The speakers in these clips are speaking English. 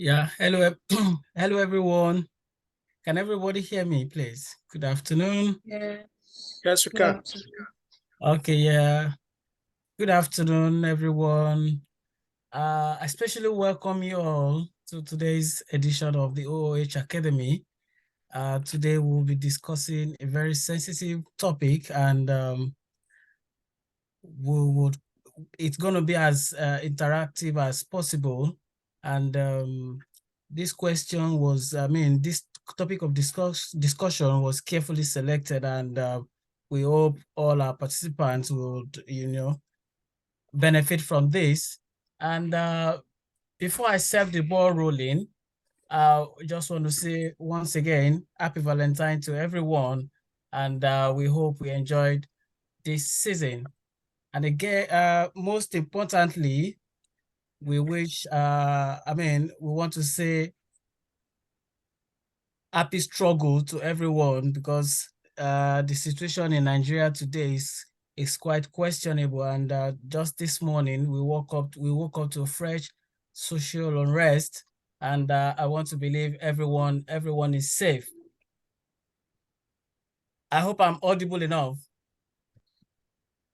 Yeah, hello, hello everyone. Can everybody hear me, please? Good afternoon. Yes. Yes, we can. Okay, yeah. Good afternoon, everyone. I especially welcome you all to today's edition of the OOH Academy. Today we'll be discussing a very sensitive topic, and it's going to be as interactive as possible. And this question was, this topic of discussion was carefully selected, and we hope all our participants would, benefit from this. And before I set the ball rolling, I just want to say once again, happy Valentine to everyone. And we hope we enjoyed this season. And again, most importantly, we wish, we want to say happy struggle to everyone, because the situation in Nigeria today is quite questionable. And just this morning, we woke up to fresh social unrest, and I want to believe everyone is safe. I hope I'm audible enough.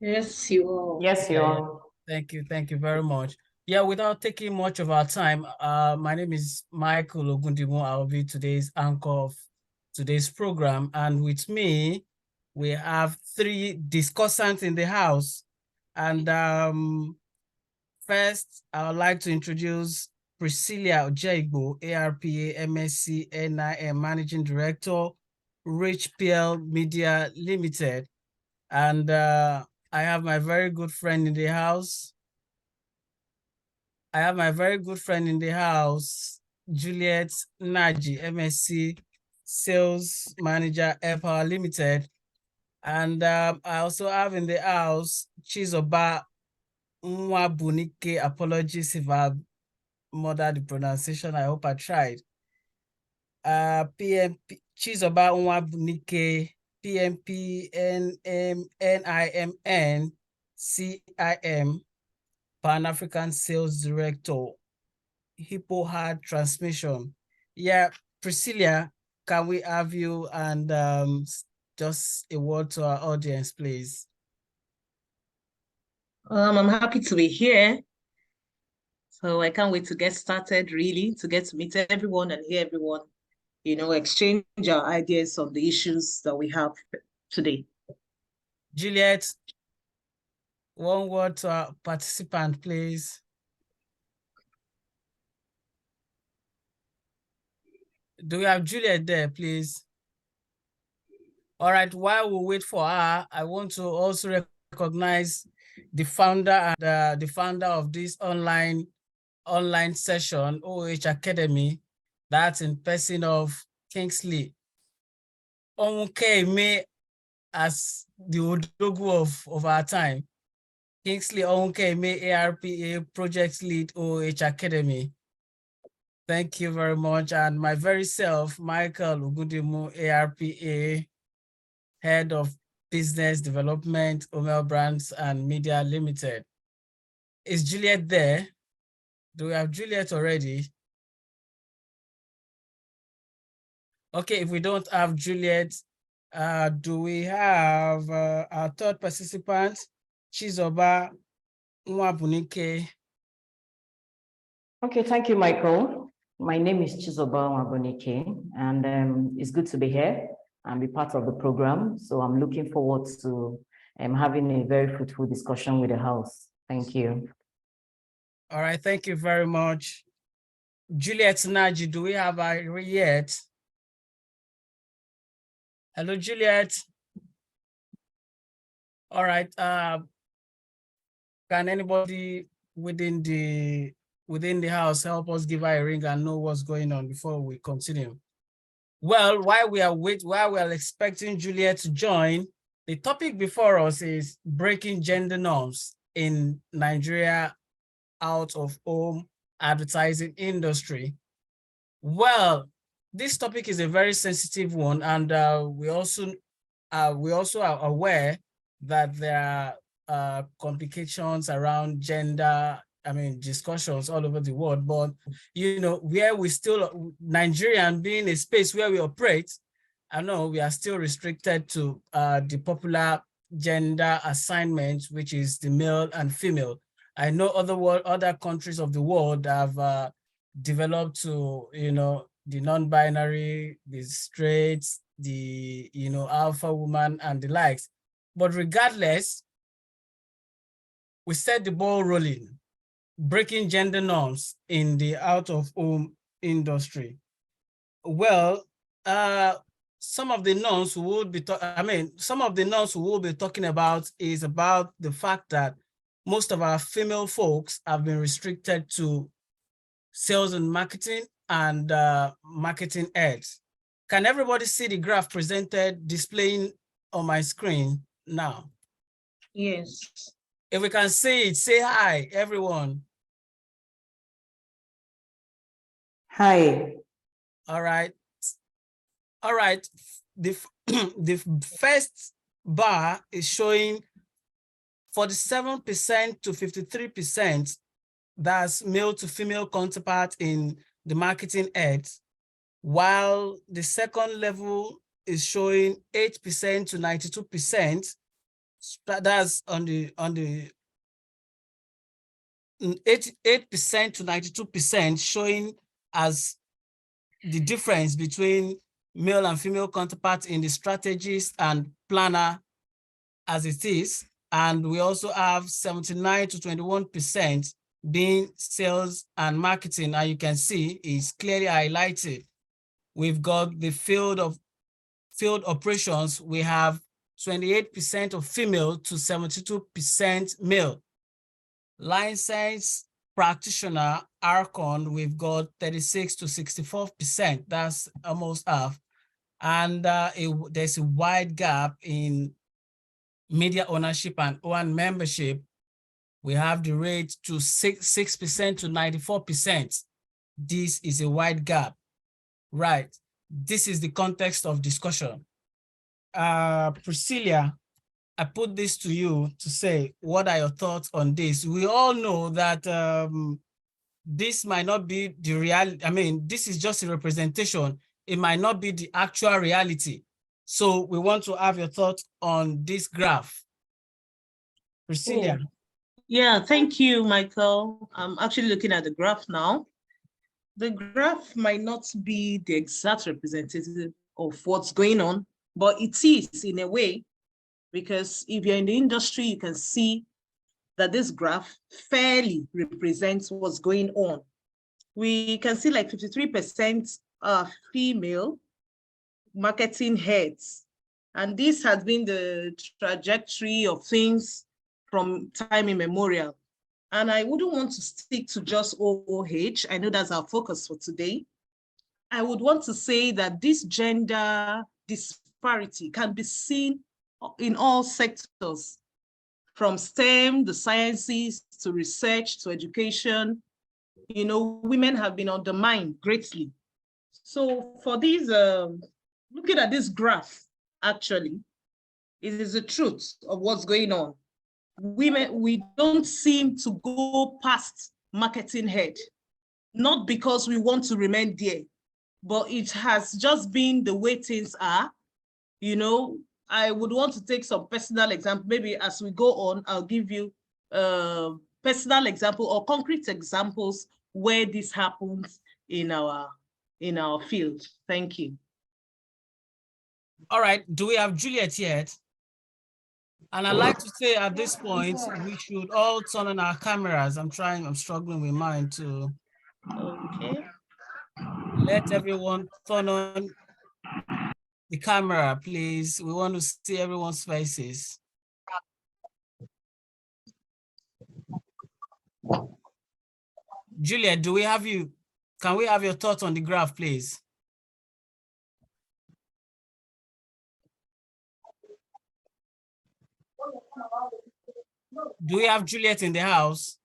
Yes, you are. Yes, you are. Thank you very much. Yeah, without taking much of our time, my name is Michael Ogundimu. I'll be today's anchor of today's program. And with me, we have three discussants in the house. And first, I would like to introduce Priscilla Ojeigbo, ARPA MSc NIM Managing Director, Richpearl Media Limited. And I have my very good friend in the house. Juliet Nnaji, MSc Sales Manager, Airpower Limited. And I also have in the house Chizoba Nwabunike. Apologies if I murdered the pronunciation. I hope I tried. PMP Chizoba Nwabunike, PMP NIMN CIM, Pan-African Sales Director, Hippo Hard Transmission. Yeah, Priscilla, can we have you and just a word to our audience, please? I'm happy to be here. So I can't wait to get started, really, to get to meet everyone and hear everyone, exchange our ideas on the issues that we have today. Juliet, one word to our participant, please. Do we have Juliet there, please? All right, while we wait for her, I want to also recognize the founder and the founder of this online session, OH Academy. That's in person of Kingsley Onwukaeme, as the Odogu of our time. Kingsley Onwukaeme, ARPA Project Lead, OH Academy. Thank you very much. And my very self, Michael Ogundimu, ARPA, Head of Business Development, Omel Brands and Media Limited. Is Juliet there? Do we have Juliet already? Okay, if we don't have Juliet, do we have our third participant, Chizoba Nwabunike? Okay, thank you, Michael. My name is Chizoba Nwabunike, and it's good to be here and be part of the program. So I'm looking forward to having a very fruitful discussion with the house. Thank you. All right, thank you very much. Juliet Nnaji, do we have her yet? Hello, Juliet. All right. Can anybody within the house help us give her a ring and know what's going on before we continue? Well, while we are expecting Juliet to join, the topic before us is breaking gender norms in Nigeria out of home advertising industry. Well, this topic is a very sensitive one, and we also are aware that there are complications around gender discussions all over the world, but where we still, Nigeria being a space where we operate, I know we are still restricted to the popular gender assignment, which is the male and female. I know other countries of the world have developed to, the non-binary, the straight, the, alpha woman and the likes. But regardless, we set the ball rolling, breaking gender norms in the out-of-home industry. Well, some of the norms we will be talking about is about the fact that most of our female folks have been restricted to sales and marketing and marketing ads. Can everybody see the graph presented displaying on my screen now? Yes. If we can see it, say hi, everyone. Hi. All right. All right. The first bar is showing 47% to 53%. That's male to female counterpart in the marketing ads, while the second level is showing 8% to 92%. That's on the 8% to 92%, showing as the difference between male and female counterparts in the strategist and planner as it is. And we also have 79 to 21% being sales and marketing. And you can see it's clearly highlighted. We've got the field operations. We have 28% of female to 72% male. Licensed practitioner, ARCON, we've got 36 to 64%. That's almost half. And there's a wide gap in media ownership and OAN membership. We have the rate to 6% to 94%. This is a wide gap, right? This is the context of discussion. Priscilla, I put this to you to say, what are your thoughts on this? We all know that this might not be the reality. This is just a representation. It might not be the actual reality. So we want to have your thoughts on this graph. Priscilla. Yeah, thank you, Michael. I'm actually looking at the graph now. The graph might not be the exact representative of what's going on, but it is in a way, because if you're in the industry, you can see that this graph fairly represents what's going on. We can see like 53% are female marketing heads. And this has been the trajectory of things from time immemorial. And I wouldn't want to stick to just OOH. I know that's our focus for today. I would want to say that this gender disparity can be seen in all sectors, from STEM, the sciences, to research, to education. Women have been undermined greatly. So for these, looking at this graph, actually, it is the truth of what's going on. Women, we don't seem to go past marketing head, not because we want to remain there, but it has just been the way things are. I would want to take some personal example. Maybe as we go on, I'll give you personal example or concrete examples where this happens in our field. Thank you. All right, do we have Juliet yet? And I'd like to say at this point, we should all turn on our cameras. I'm struggling with mine too. Okay. Let everyone turn on the camera, please. We want to see everyone's faces. Juliet, do we have you? Can we have your thoughts on the graph, please? Do we have Juliet in the house?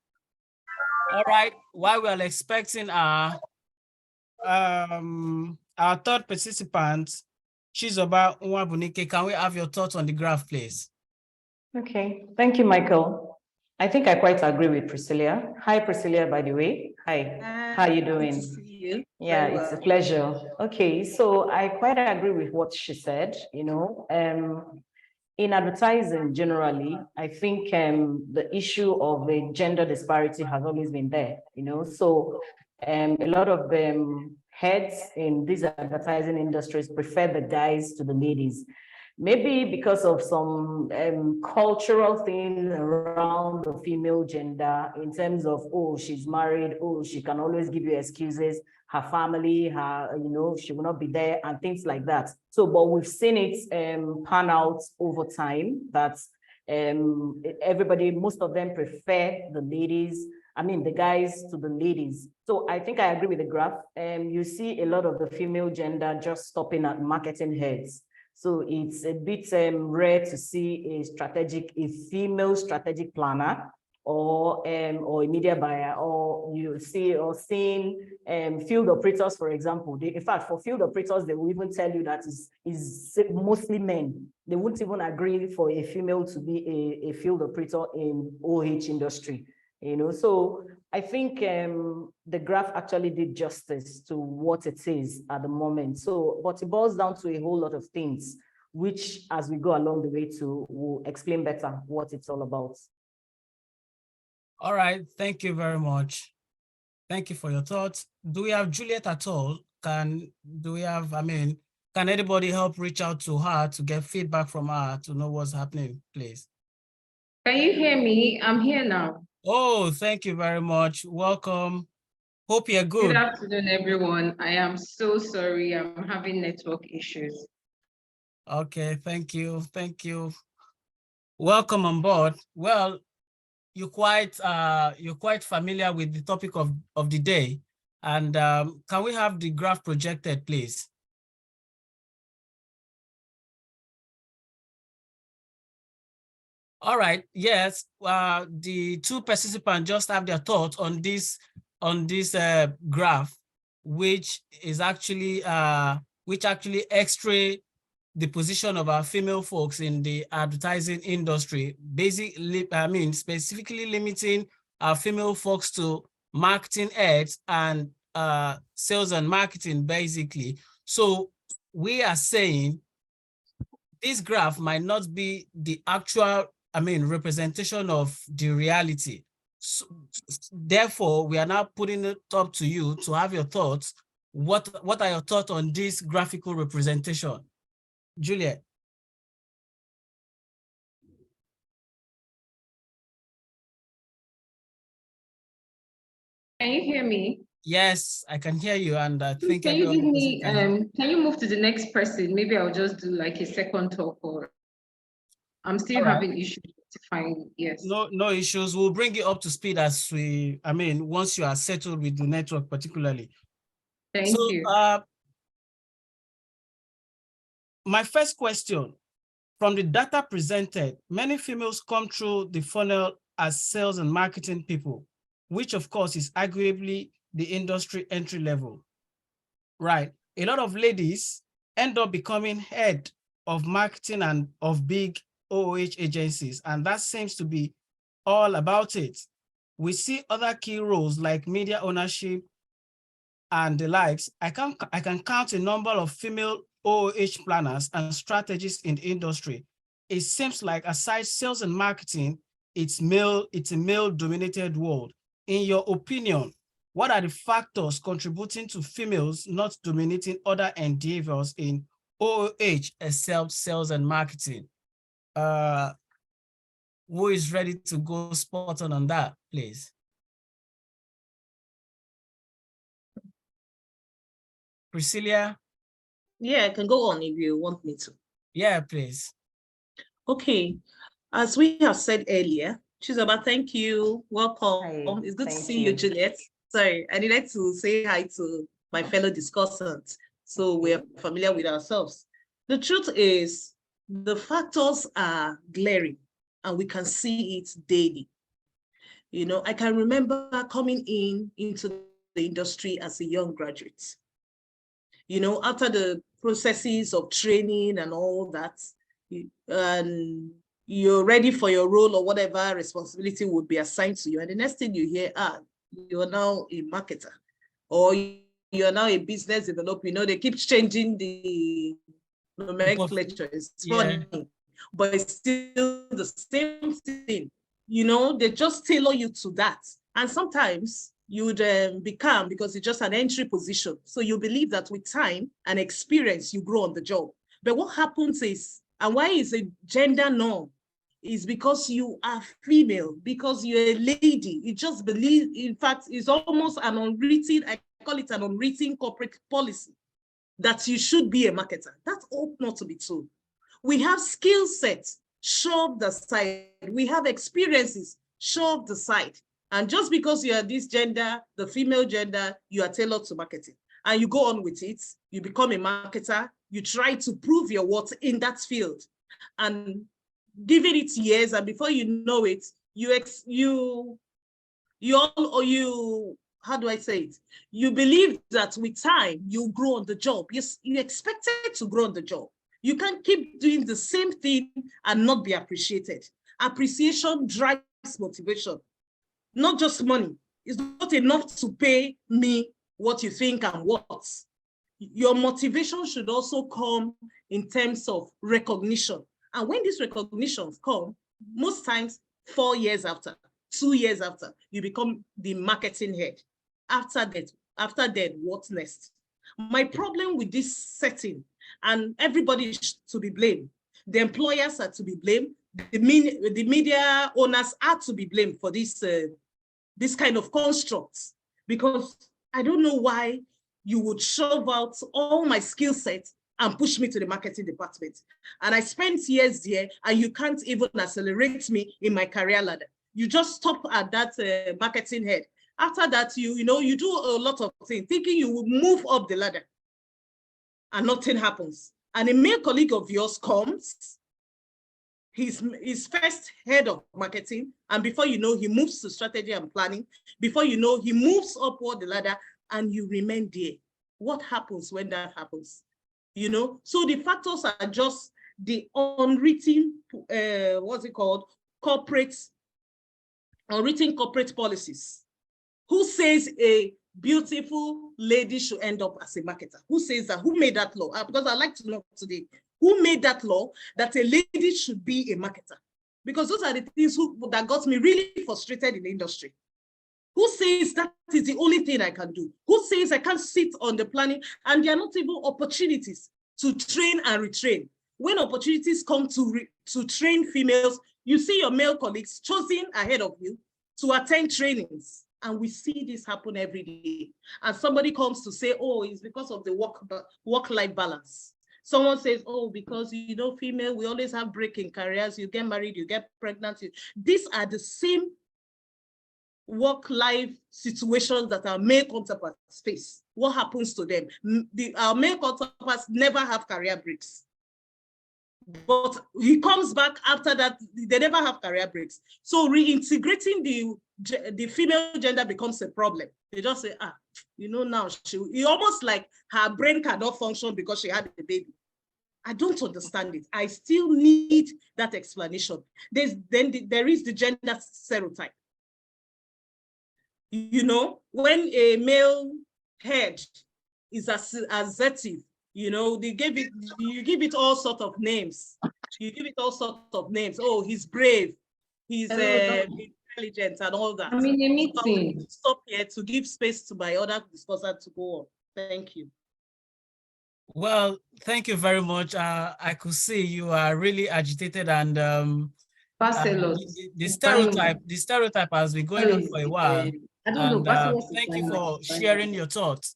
All right, while we are expecting our third participant, Chizoba Nwabunike, can we have your thoughts on the graph, please? Okay, thank you, Michael. I think I quite agree with Priscilla. Hi, Priscilla, by the way. Hi, how are you doing? Good to see you. Yeah, Very it's a well. pleasure. Okay, so I quite agree with what she said, in advertising generally, I think the issue of the gender disparity has always been there, so a lot of heads in these advertising industries prefer the guys to the ladies. Maybe because of some cultural things around the female gender in terms of, oh, she's married, oh, she can always give you excuses, her family, she will not be there and things like that. So, but we've seen it pan out over time that everybody, most of them prefer the ladies, the guys to the ladies. So I think I agree with the graph. You see a lot of the female gender just stopping at marketing heads. So it's a bit rare to see a female strategic planner or a media buyer, or seeing field operators, for example. In fact, for field operators, they will even tell you that is mostly men. They wouldn't even agree for a female to be a field operator in OH industry. So I think the graph actually did justice to what it is at the moment. So, but it boils down to a whole lot of things, which as we go along the way will explain better what it's all about. All right, thank you very much. Thank you for your thoughts. Do we have Juliet at all? Can anybody help reach out to her to get feedback from her to know what's happening, please? Can you hear me? I'm here now. Oh, thank you very much. Welcome. Hope you're good. Good afternoon, everyone. I am so sorry. I'm having network issues. Okay, thank you. Thank you. Welcome on board. Well, you're quite familiar with the topic of the day. And can we have the graph projected, please? All right, yes, the two participants just have their thoughts on this graph, which actually x-ray the position of our female folks in the advertising industry, basically, specifically limiting our female folks to marketing heads and sales and marketing, basically. So we are saying this graph might not be the actual representation of the reality. So, therefore, we are now putting it up to you to have your thoughts. What are your thoughts on this graphical representation? Juliet. Can you hear me? Yes, I can hear you, and I think can you give me can you move to the next person? Maybe I'll just do like a second talk, or I'm still having issues to find. Yes. No issues. We'll bring it up to speed as once you are settled with the network, particularly. Thank you. My first question, from the data presented, many females come through the funnel as sales and marketing people, which of course is arguably the industry entry level. Right. A lot of ladies end up becoming head of marketing and of big OOH agencies, and that seems to be all about it. We see other key roles like media ownership and the likes. I can count a number of female OOH planners and strategists in the industry. It seems like aside sales and marketing, it's a male-dominated world. In your opinion, what are the factors contributing to females not dominating other endeavors in OOH except sales and marketing? Who is ready to go spot on that, please? Priscilla? Yeah, I can go on if you want me to. Yeah, please. Okay, as we have said earlier, Chizoba, thank you. Welcome. Hi, it's good to see you, Juliet. Sorry, I needed to say hi to my fellow discussants, so we're familiar with ourselves. The truth is, the factors are glaring, and we can see it daily. I can remember coming into the industry as a young graduate. After the processes of training and all that, and you're ready for your role or whatever responsibility would be assigned to you. And the next thing you hear, you're now a marketer, or you're now a business developer. You know, they keep changing the nomenclature. It's funny, but it's still the same thing. You know, they just tailor you to that. And sometimes you would become, because it's just an entry position. So you believe that with time and experience, you grow on the job. But what happens is, and why is a gender norm, is because you are female, because you're a lady. You just believe, in fact, it's almost an unwritten, I call it an unwritten corporate policy, that you should be a marketer. That ought not to be true. We have skill sets shoved aside. We have experiences shoved aside. And just because you are this gender, the female gender, you are tailored to marketing. And you go on with it, you become a marketer, you try to prove your worth in that field. And giving it years, and before you know it, how do I say it? You believe that with time, you grow on the job. Yes, you expected to grow on the job. You can't keep doing the same thing and not be appreciated. Appreciation drives motivation, not just money. It's not enough to pay me what you think I'm worth. Your motivation should also come in terms of recognition. And when these recognitions come, most times 4 years after, 2 years after, you become the marketing head. After that, what next? My problem with this setting, and everybody is to be blamed. The employers are to be blamed. The media owners are to be blamed for this kind of constructs, because I don't know why you would shove out all my skill sets and push me to the marketing department. And I spent years there, and you can't even accelerate me in my career ladder. You just stop at that marketing head. After that, you do a lot of things, thinking you will move up the ladder, and nothing happens. And a male colleague of yours comes, he's first head of marketing, and before you know, he moves to strategy and planning. Before you know, he moves upward the ladder, and you remain there. What happens when that happens? You know, so the factors are just the unwritten, unwritten corporate policies. Who says a beautiful lady should end up as a marketer? Who says that? Who made that law? Because I'd like to know today, who made that law that a lady should be a marketer? Because those are the things that got me really frustrated in the industry. Who says that is the only thing I can do? Who says I can't sit on the planning? And there are not even opportunities to train and retrain. When opportunities come to train females, you see your male colleagues chosen ahead of you to attend trainings. And we see this happen every day. And somebody comes to say, oh, it's because of the work-life balance. Someone says, oh, because, female, we always have break in careers. You get married, you get pregnant. These are the same work-life situations that our male counterparts face. What happens to them? Our male counterparts never have career breaks. But he comes back after that, they never have career breaks. So reintegrating the female gender becomes a problem. They just say, now it almost like her brain cannot function because she had a baby. I don't understand it. I still need that explanation. There is the gender stereotype. When a male head is assertive, you give it all sorts of names. You give it all sorts of names. Oh, he's brave, he's intelligent, and all that. I'm in a meeting. Stop here to give space to my other discussant to go on. Thank you. Well, thank you very much. I could see you are really agitated, and the stereotype has been going on for a while. I don't know. Thank you for sharing your thoughts.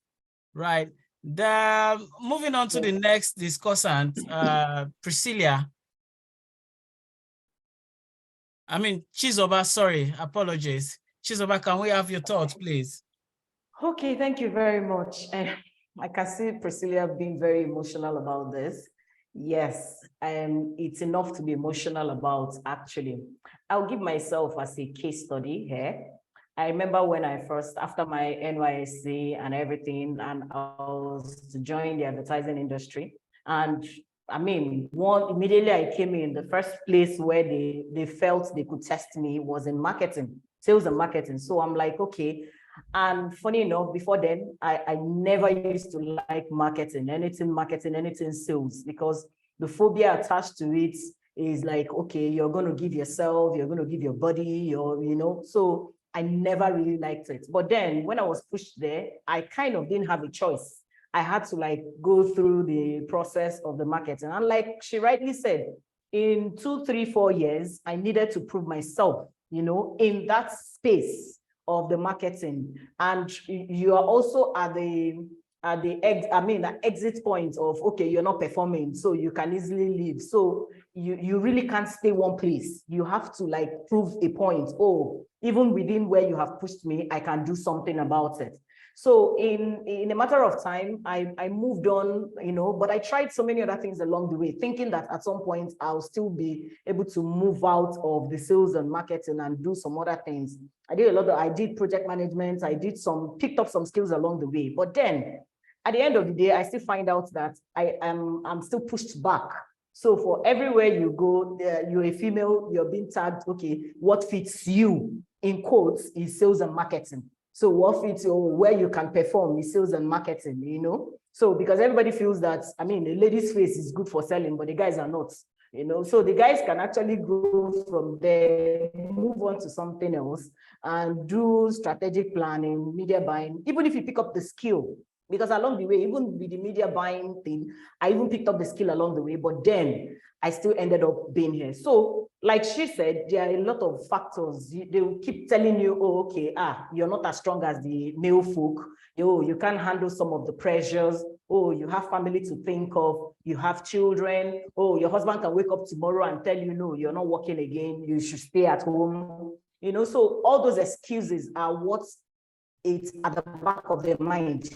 Right. Moving on to the next discussant, Priscilla. Chizoba, sorry, apologies. Chizoba, can we have your thoughts, please? Okay, thank you very much. I can see Priscilla being very emotional about this. Yes, it's enough to be emotional about, actually. I'll give myself as a case study here. I remember when after my NYSC and everything, and I was to join the advertising industry. And I mean, immediately I came in, the first place where they felt they could test me was in marketing, sales and marketing. So I'm like, okay. And funny enough, before then, I never used to like marketing, anything sales, because the phobia attached to it is like, okay, you're going to give yourself, you're going to give your body, so I never really liked it. But then when I was pushed there, I kind of didn't have a choice. I had to like go through the process of the marketing. And like she rightly said, in 2, 3, 4 years, I needed to prove myself, in that space of the marketing. And you are also at the exit point of, okay, you're not performing, so you can easily leave. So you really can't stay one place. You have to like prove a point. Oh, even within where you have pushed me, I can do something about it. So in a matter of time, I moved on, but I tried so many other things along the way, thinking that at some point I'll still be able to move out of the sales and marketing and do some other things. I did project management. I picked up some skills along the way. But then at the end of the day, I still find out that I'm still pushed back. So for everywhere you go, you're a female, you're being tagged, okay, what fits you, in quotes, is sales and marketing. So what fits you, where you can perform, is sales and marketing, So because everybody feels that, a lady's face is good for selling, but the guys are not, So the guys can actually go from there, move on to something else and do strategic planning, media buying, even if you pick up the skill. Because along the way, even with the media buying thing, I even picked up the skill along the way, but then I still ended up being here. So like she said, there are a lot of factors. They will keep telling you, oh, okay, you're not as strong as the male folk. Oh, you can't handle some of the pressures. Oh, you have family to think of. You have children. Oh, your husband can wake up tomorrow and tell you, no, you're not working again. You should stay at home. So all those excuses are what's at the back of their mind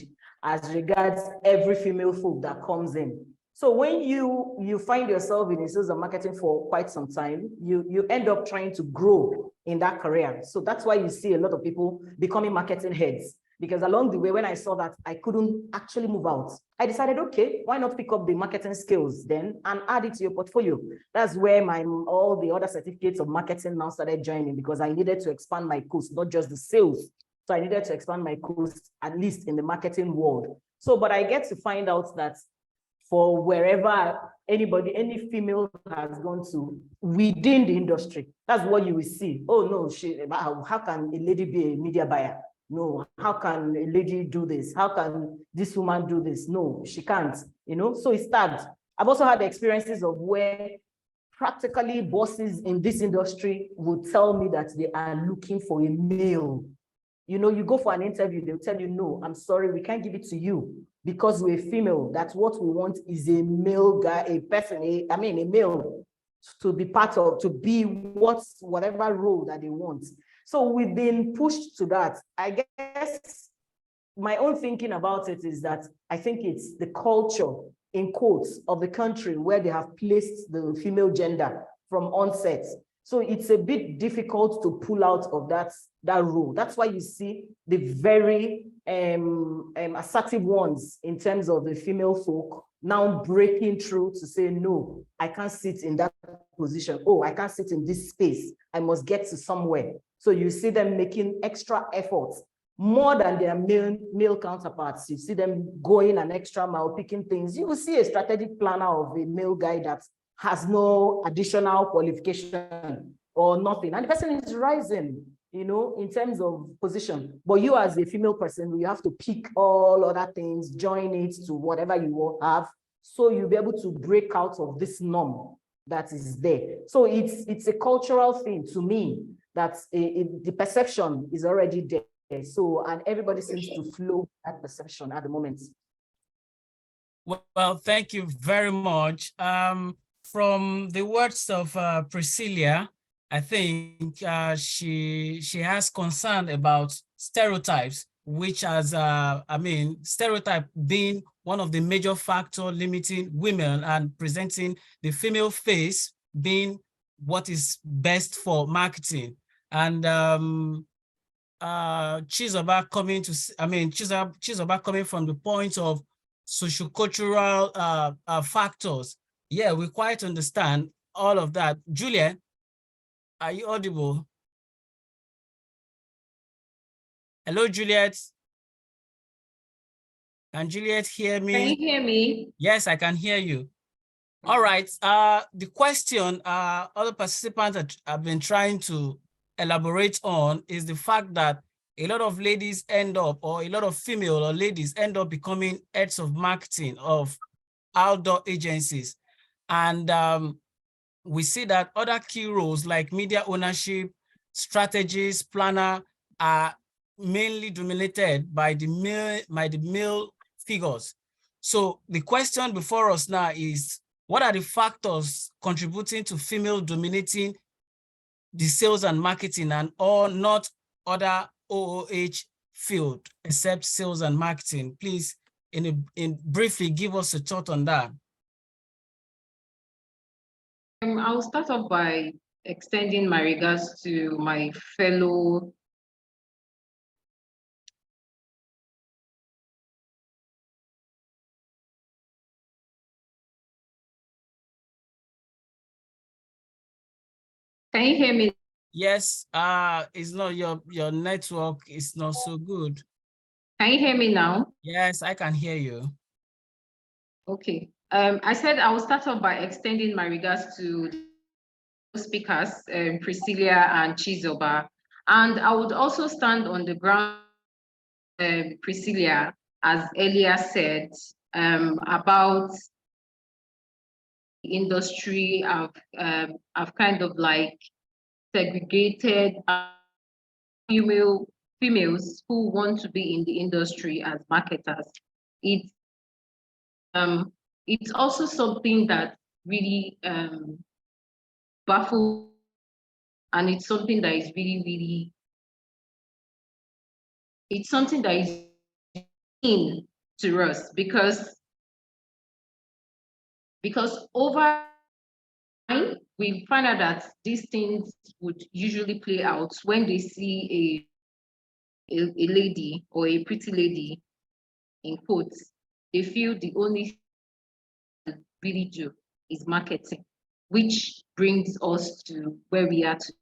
as regards every female folk that comes in. So when you find yourself in sales and marketing for quite some time, you end up trying to grow in that career. So that's why you see a lot of people becoming marketing heads. Because along the way, when I saw that I couldn't actually move out, I decided, okay, why not pick up the marketing skills then and add it to your portfolio? That's where all the other certificates of marketing now started joining, because I needed to expand my course, not just the sales. So I needed to expand my course, at least in the marketing world. So, but I get to find out that for wherever any female has gone to within the industry, that's what you will see. Oh no, how can a lady be a media buyer? No, how can a lady do this? How can this woman do this? No, she can't, so it's that. I've also had experiences of where practically bosses in this industry would tell me that they are looking for a male. You go for an interview, they'll tell you, no, I'm sorry, we can't give it to you because we're female. That's what we want, is a male guy, a male to be part of, to be whatever role that they want. So we've been pushed to that. I guess my own thinking about it is that I think it's the culture, in quotes, of the country where they have placed the female gender from onset. So it's a bit difficult to pull out of that role. That's why you see the very assertive ones in terms of the female folk now breaking through to say, no, I can't sit in that position. Oh, I can't sit in this space. I must get to somewhere. So you see them making extra efforts, more than their male counterparts. You see them going an extra mile, picking things. You will see a strategic planner of a male guy that has no additional qualification or nothing, and the person is rising, in terms of position. But you as a female person, you have to pick all other things, join it to whatever you have, so you'll be able to break out of this norm that is there. So it's a cultural thing to me that the perception is already there. So, and everybody seems to flow that perception at the moment. Well, thank you very much. From the words of Priscilla, I think she has concern about stereotypes, which has, stereotype being one of the major factors limiting women and presenting the female face being what is best for marketing. And Chizoba coming from the point of sociocultural factors. Yeah, we quite understand all of that. Juliet, are you audible? Hello, Juliet. Can Juliet hear me? Can you hear me? Yes, I can hear you. All right. The question other participants that have been trying to elaborate on is the fact that a lot of ladies end up, or a lot of female or ladies end up becoming heads of marketing of outdoor agencies. And we see that other key roles like media ownership, strategies, planner are mainly dominated by the male figures. So the question before us now is, what are the factors contributing to female dominating the sales and marketing, and or not other OOH field except sales and marketing? Please, in briefly, give us a thought on that. I'll start off by extending my regards to my fellow Can you hear me? Yes, it's not your network is not so good. Can you hear me now? Yes, I can hear you. Okay. I said I will start off by extending my regards to the speakers, Priscilla and Chizoba. And I would also stand on the ground, Priscilla, as earlier said, about the industry of kind of like segregated females who want to be in the industry as marketers. It's also something that really baffles, and it's something that is really it's something that is in to us because over time we find out that these things would usually play out when they see a lady or a pretty lady, in quotes. They feel the only thing they really do is marketing, which brings us to where we are today.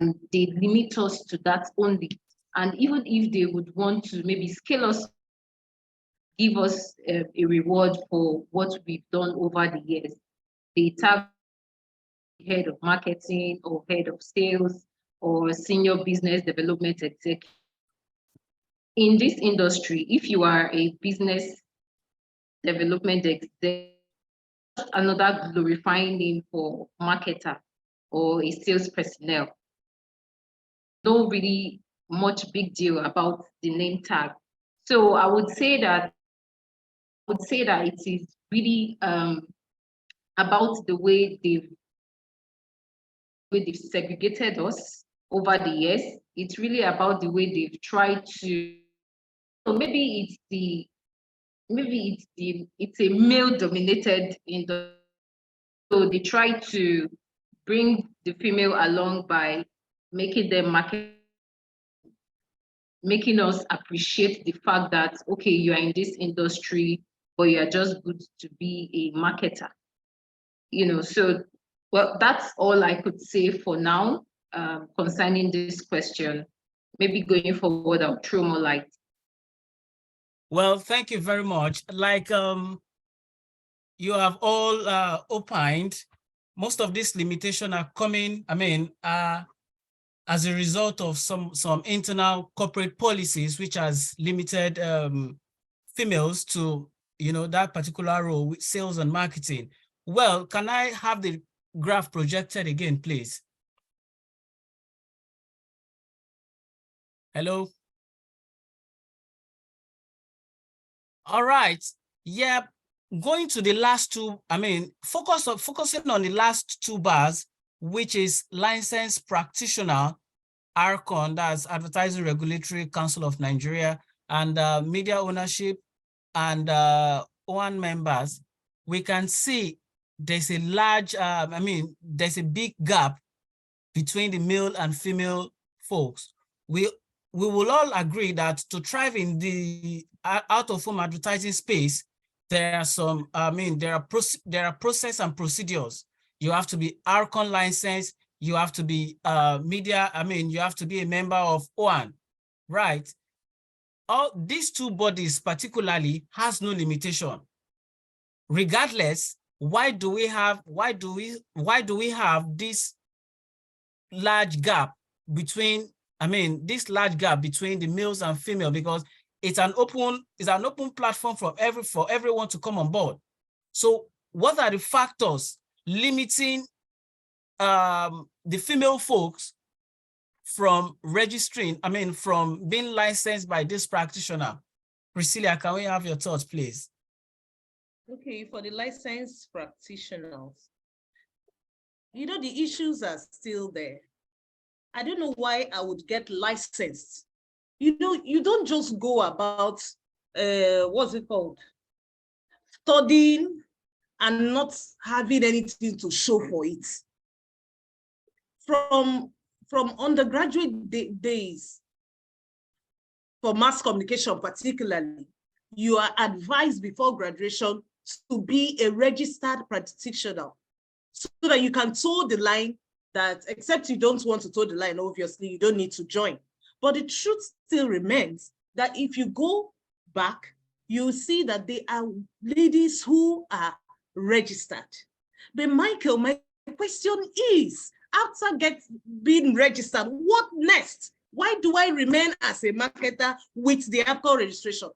And they limit us to that only. And even if they would want to maybe scale us, give us a reward for what we've done over the years, they tag head of marketing or head of sales or senior business development executive. In this industry, if you are a business development executive, another glorifying name for marketer or a sales personnel. No really much big deal about the name tag. So I would say that it is really about the way they've segregated us over the years. It's really about the way they've tried to. So maybe it's a male-dominated industry. So they try to bring the female along by making them market, making us appreciate the fact that, okay, you are in this industry, but you are just good to be a marketer. So, well, that's all I could say for now concerning this question. Maybe going forward, I'll throw more light. Well, thank you very much. Like you have all opined, most of these limitations are coming, as a result of some internal corporate policies which has limited females to that particular role with sales and marketing. Well, can I have the graph projected again, please? Hello? All right. Yeah, going to the last two, focusing on the last two bars, which is licensed practitioner, ARCON, that's Advertising Regulatory Council of Nigeria, and media ownership and OAN members, we can see there's a large, there's a big gap between the male and female folks. We will all agree that to thrive in the out-of-home advertising space, there are some, there are process and procedures. You have to be ARCON licensed, you have to be media, you have to be a member of OAN, right? All these two bodies particularly has no limitation. Regardless, why do we have this large gap between, this large gap between the males and female? Because it's an open platform for everyone to come on board. So what are the factors limiting the female folks from registering, from being licensed by this practitioner? Priscilla, can we have your thoughts, please? Okay, for the licensed practitioners, the issues are still there. I don't know why I would get licensed. You don't just go about, what's it called? Studying and not having anything to show for it. From undergraduate days, for mass communication particularly, you are advised before graduation to be a registered practitioner so that you can toe the line that, except you don't want to toe the line, obviously, you don't need to join. But the truth still remains that if you go back, you see that there are ladies who are registered. But Michael, my question is, after being registered, what next? Why do I remain as a marketer with the APCO registration?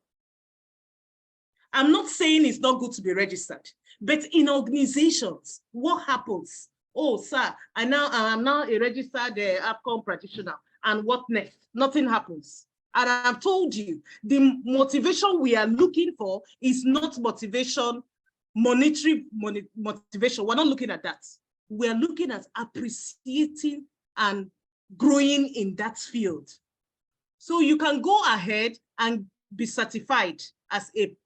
I'm not saying it's not good to be registered, but in organizations, what happens? Oh, sir, I'm now a registered APCO practitioner. And what next? Nothing happens. And I've told you, the motivation we are looking for is not motivation, monetary motivation. We're not looking at that. We're looking at appreciating and growing in that field. So you can go ahead and be certified as a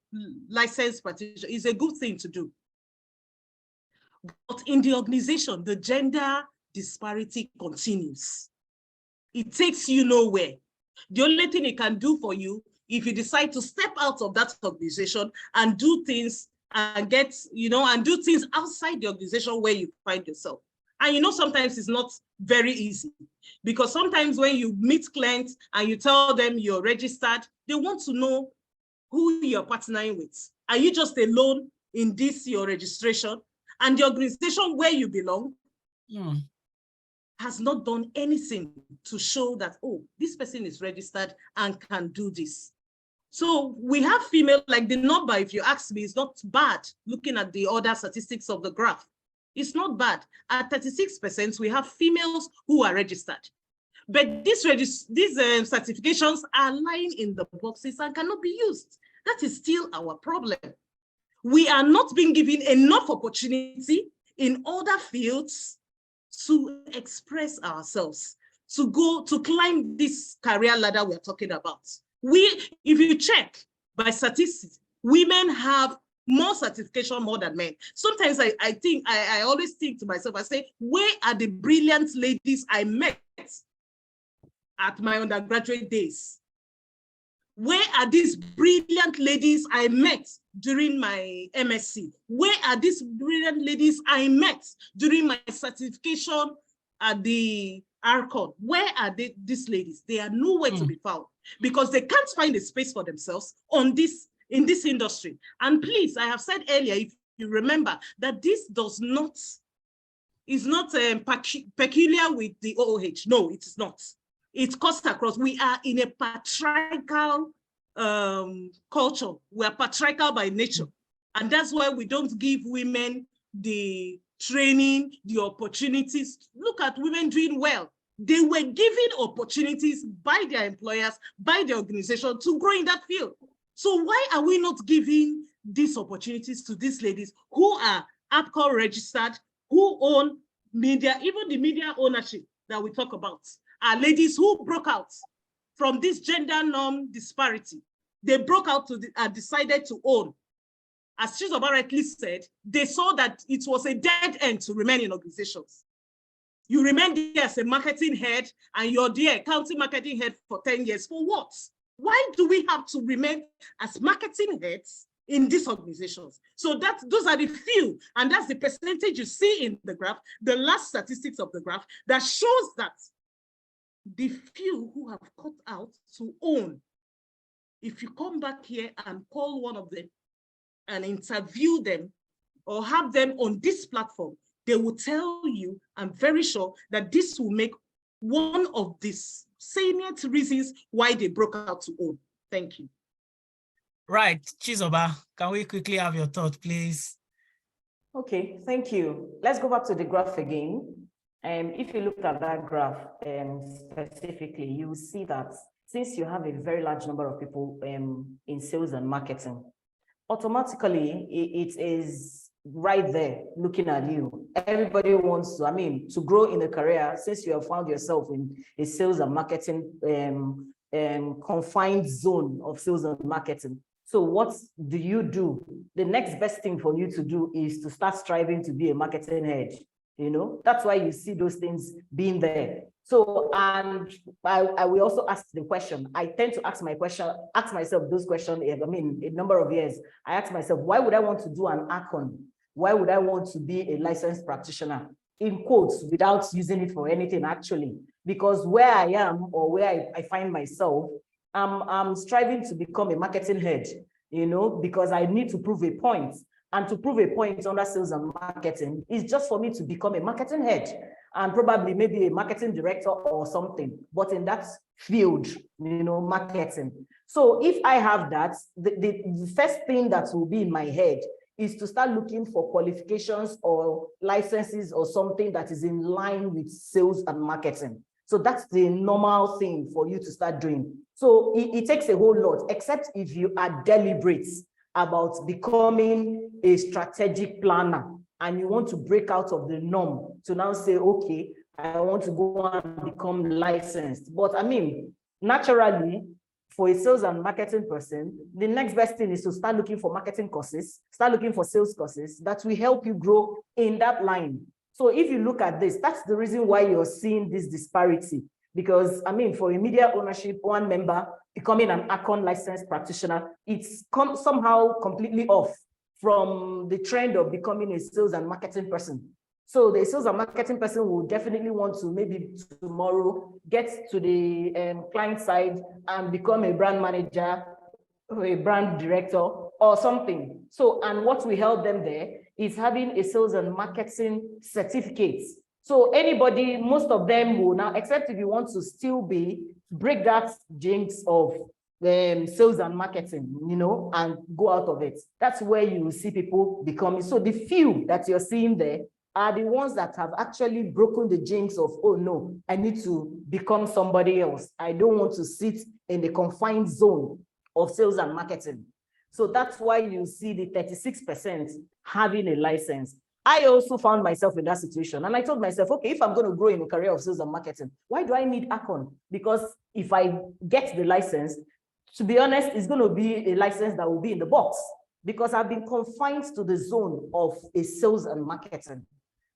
licensed practitioner. It's a good thing to do. But in the organization, the gender disparity continues. It takes you nowhere. The only thing it can do for you, if you decide to step out of that organization and do things and and do things outside the organization where you find yourself. And sometimes it's not very easy, because sometimes when you meet clients and you tell them you're registered, they want to know who you're partnering with. Are you just alone in your registration? And the organization where you belong has not done anything to show that, oh, this person is registered and can do this. So we have female, like the number, if you ask me, is not bad. Looking at the other statistics of the graph, it's not bad. At 36%, we have females who are registered. But these certifications are lying in the boxes and cannot be used. That is still our problem. We are not being given enough opportunity in other fields to express ourselves, to climb this career ladder we're talking about. If you check by statistics, women have more certification more than men. Sometimes I always think to myself, I say, where are the brilliant ladies I met at my undergraduate days? Where are these brilliant ladies I met during my MSc? Where are these brilliant ladies I met during my certification at the ARCON? Where are these ladies? They are nowhere to be found because they can't find a space for themselves in this industry. And please, I have said earlier, if you remember, that this is not peculiar with the OOH. No, it is not. It cuts across. We are in a patriarchal culture. We are patriarchal by nature. And that's why we don't give women the training, the opportunities. Look at women doing well. They were given opportunities by their employers, by the organization to grow in that field. So why are we not giving these opportunities to these ladies who are APCO registered, who own media, even the media ownership that we talk about, are ladies who broke out from this gender norm disparity. They broke out and decided to own. As Chizoba rightly said, they saw that it was a dead end to remain in organizations. You remain there as a marketing head and you're there, county marketing head for 10 years. For what? Why do we have to remain as marketing heads in these organizations. So those are the few, and that's the percentage you see in the graph, the last statistics of the graph that shows that the few who have cut out to own. If you come back here and call one of them and interview them or have them on this platform, they will tell you, I'm very sure, that this will make one of these salient reasons why they broke out to own. Thank you. Right, Chizoba, can we quickly have your thought, please? Okay, thank you. Let's go back to the graph again. If you look at that graph specifically, you will see that since you have a very large number of people in sales and marketing, automatically it is right there looking at you. Everybody wants to, to grow in a career. Since you have found yourself in a sales and marketing confined zone of sales and marketing. So what do? The next best thing for you to do is to start striving to be a marketing head. That's why you see those things being there. So, and I will also ask the question. I tend to ask myself those questions. A number of years, I ask myself, why would I want to do an ACON? Why would I want to be a licensed practitioner? In quotes, without using it for anything actually, because where I am or where I find myself, I'm striving to become a marketing head, because I need to prove a point. And to prove a point under sales and marketing is just for me to become a marketing head and probably maybe a marketing director or something, but in that field, marketing. So if I have that, the first thing that will be in my head is to start looking for qualifications or licenses or something that is in line with sales and marketing. So that's the normal thing for you to start doing. So it takes a whole lot, except if you are deliberate about becoming a strategic planner and you want to break out of the norm to now say, okay, I want to go and become licensed. But naturally, for a sales and marketing person, the next best thing is to start looking for marketing courses, start looking for sales courses that will help you grow in that line. So if you look at this, that's the reason why you're seeing this disparity. Because for immediate ownership, one member becoming an ACON licensed practitioner, it's somehow completely off from the trend of becoming a sales and marketing person. So the sales and marketing person will definitely want to maybe tomorrow get to the client side and become a brand manager or a brand director or something. So, and what will help them there is having a sales and marketing certificate. So anybody, most of them will now, except if you want to still break that jinx of sales and marketing, and go out of it. That's where you will see people becoming. So the few that you're seeing there are the ones that have actually broken the jinx of, oh no, I need to become somebody else. I don't want to sit in the confined zone of sales and marketing. So that's why you see the 36% having a license. I also found myself in that situation. And I told myself, okay, if I'm going to grow in a career of sales and marketing, why do I need ACON? Because if I get the license, to be honest, it's going to be a license that will be in the box because I've been confined to the zone of a sales and marketing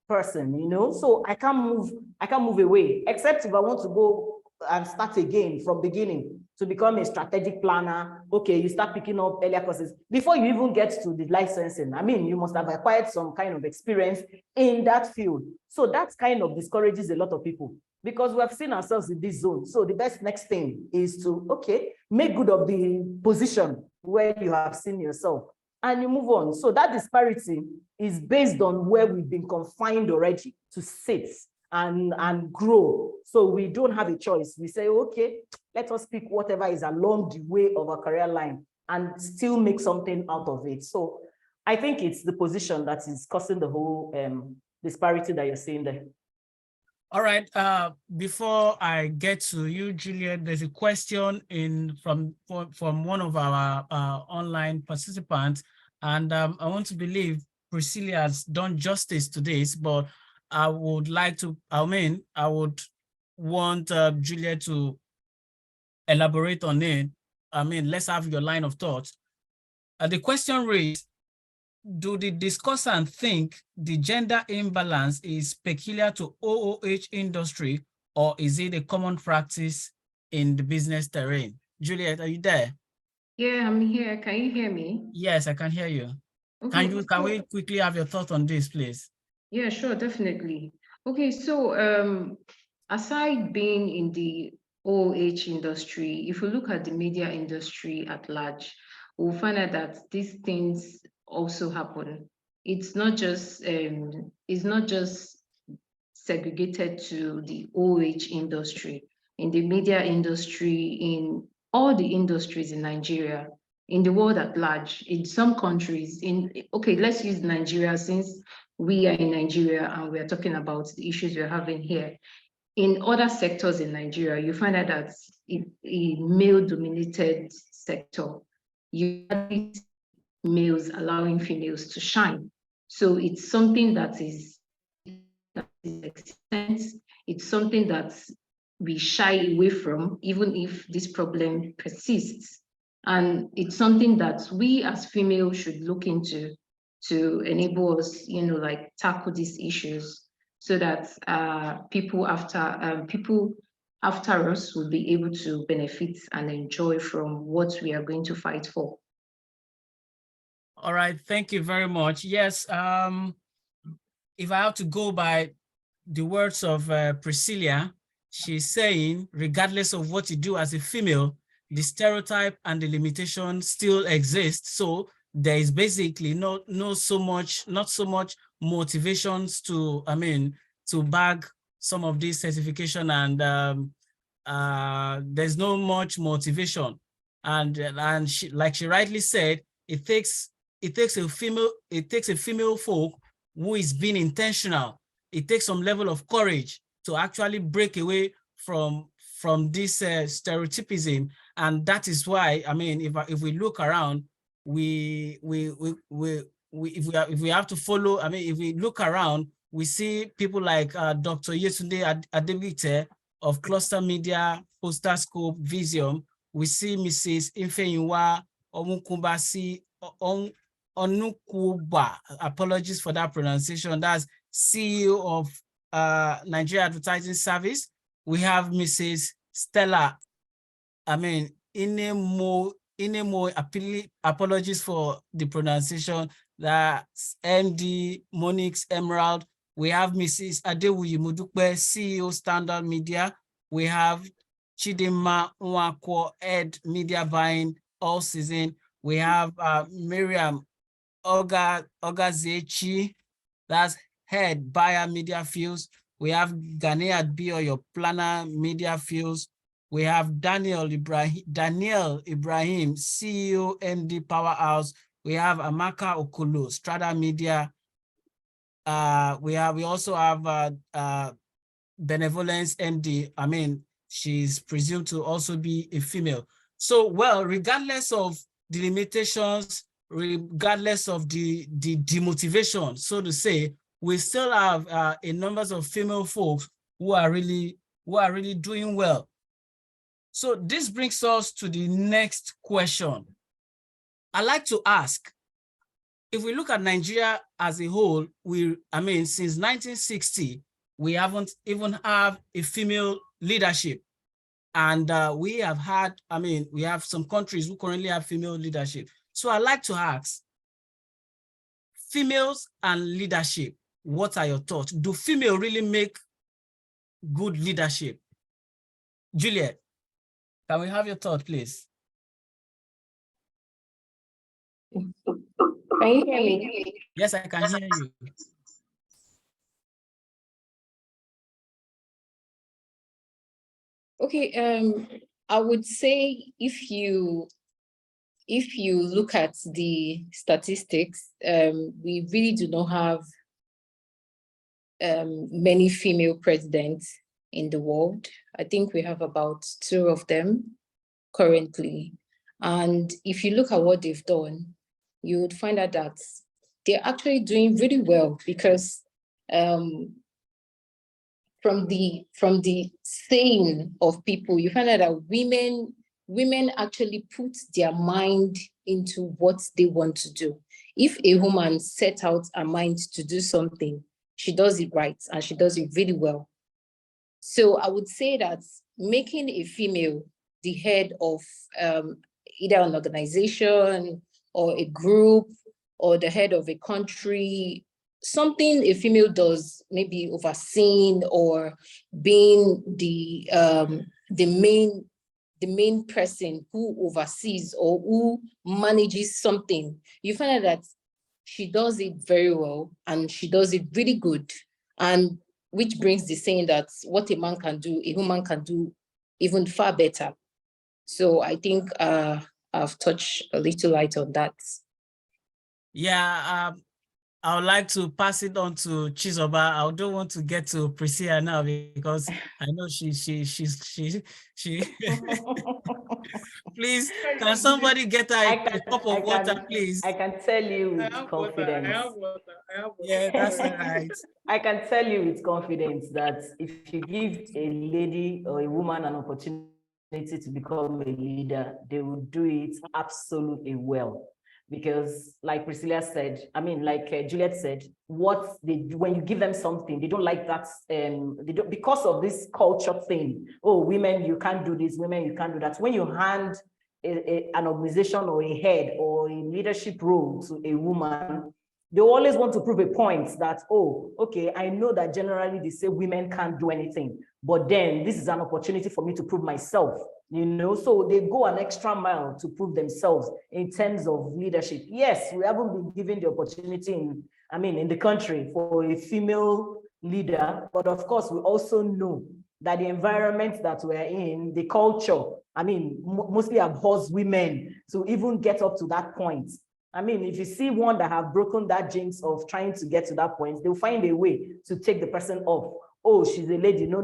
person, so I can't move away, except if I want to go and start again from beginning to become a strategic planner. Okay, you start picking up earlier courses before you even get to the licensing. You must have acquired some kind of experience in that field. So that kind of discourages a lot of people because we have seen ourselves in this zone. So the best next thing is to, okay, make good of the position where you have seen yourself and you move on. So that disparity is based on where we've been confined already to sit and grow. So we don't have a choice. We say, okay, let us pick whatever is along the way of our career line and still make something out of it. So I think it's the position that is causing the whole disparity that you're seeing there. All right. Before I get to you, Juliet, there's a question from one of our online participants, and I want to believe Priscilla has done justice to this, but I would like to, I would want Juliet to elaborate on it. Let's have your line of thought. The question reads, do the discussant think the gender imbalance is peculiar to OOH industry, or is it a common practice in the business terrain? Juliet, are you there? Yeah, I'm here. Can you hear me? Yes, I can hear you. Okay. Can we quickly have your thoughts on this, please? Yeah, sure, definitely. Okay, so aside being in the OH industry, if we look at the media industry at large, we'll find out that these things also happen. It's not just segregated to the OH industry. In the media industry, in all the industries in Nigeria, in the world at large, in some countries, okay, let's use Nigeria since we are in Nigeria and we're talking about the issues we're having here. In other sectors in Nigeria, you find out that a male-dominated sector, you have males allowing females to shine. So it's something that is existence. It's something that we shy away from, even if this problem persists. And it's something that we as females should look into to enable us, like tackle these issues so that people after us will be able to benefit and enjoy from what we are going to fight for. All right, thank you very much. Yes, if I have to go by the words of Priscilla, she's saying, regardless of what you do as a female, the stereotype and the limitation still exist. So there is basically not so much motivations to, to bag some of these certification, and there's no much motivation. And she, like she rightly said, it takes a female folk who is being intentional. It takes some level of courage to actually break away from this stereotypism, and that is why, if we look around, if we have to follow, if we look around, we see people like Dr. Yetunde Adebite of Cluster Media, Poster Scope, Vision. We see Mrs. Ifeyinwa Onwukaeme, apologies for that pronunciation. That's CEO of Nigeria Advertising Service. We have Mrs. Stella, Inemo, apologies for the pronunciation. That's MD Monix Emerald. We have Mrs. Adewuyi Mudukwe, CEO Standard Media. We have Chidinma Nwankwo, Head Media Buying All Season. We have Miriam Ogazechi, that's Head Buyer Media Fields. We have Ghanaian Bioyo Planner Media Fields. We have Daniel Ibrahim, CEO MD Powerhouse. We have Amaka Okolo, Strada Media. We also have Benevolence MD. She's presumed to also be a female. So, well, regardless of the limitations, regardless of the demotivation, so to say, we still have a numbers of female folks who are really doing well. So this brings us to the next question. I'd like to ask, if we look at Nigeria as a whole, since 1960, we haven't even have a female leadership. And we have had, we have some countries who currently have female leadership. So I'd like to ask, females and leadership, what are your thoughts? Do female really make good leadership? Juliet, can we have your thought, please? Can you hear me? Yes, I can hear you. Okay, I would say if you look at the statistics, we really do not have many female presidents in the world. I think we have about 2 of them currently. And if you look at what they've done, you would find out that they're actually doing really well, because from the saying of people, you find out that women actually put their mind into what they want to do. If a woman sets out her mind to do something, she does it right, and she does it really well. So I would say that making a female the head of either an organization or a group or the head of a country, something a female does, maybe overseeing or being the main person who oversees or who manages something, you find out that she does it very well and she does it really good. And which brings the saying that what a man can do, a woman can do even far better. So I think I've touched a little light on that. Yeah, I would like to pass it on to Chizoba. I don't want to get to Priscilla now because I know she. Please, can somebody get her a cup of water, please? I can tell you with confidence. I have water. Yeah, that's all right. I can tell you with confidence that if you give a lady or a woman an opportunity to become a leader, they will do it absolutely well. Because like Priscilla said, I mean, like Juliet said, when you give them something, they don't like that. They don't, because of this culture thing. Oh, women, you can't do this. Women, you can't do that. When you hand an organization or a head or a leadership role to a woman, they always want to prove a point that, oh, okay, I know that generally they say women can't do anything, but then this is an opportunity for me to prove myself. You know, so they go an extra mile to prove themselves in terms of leadership. Yes, we haven't been given the opportunity in the country for a female leader, but of course, we also know that the environment that we're in, the culture, mostly abhors women to even get up to that point. If you see one that have broken that jinx of trying to get to that point, they'll find a way to take the person off. Oh, she's a lady. No.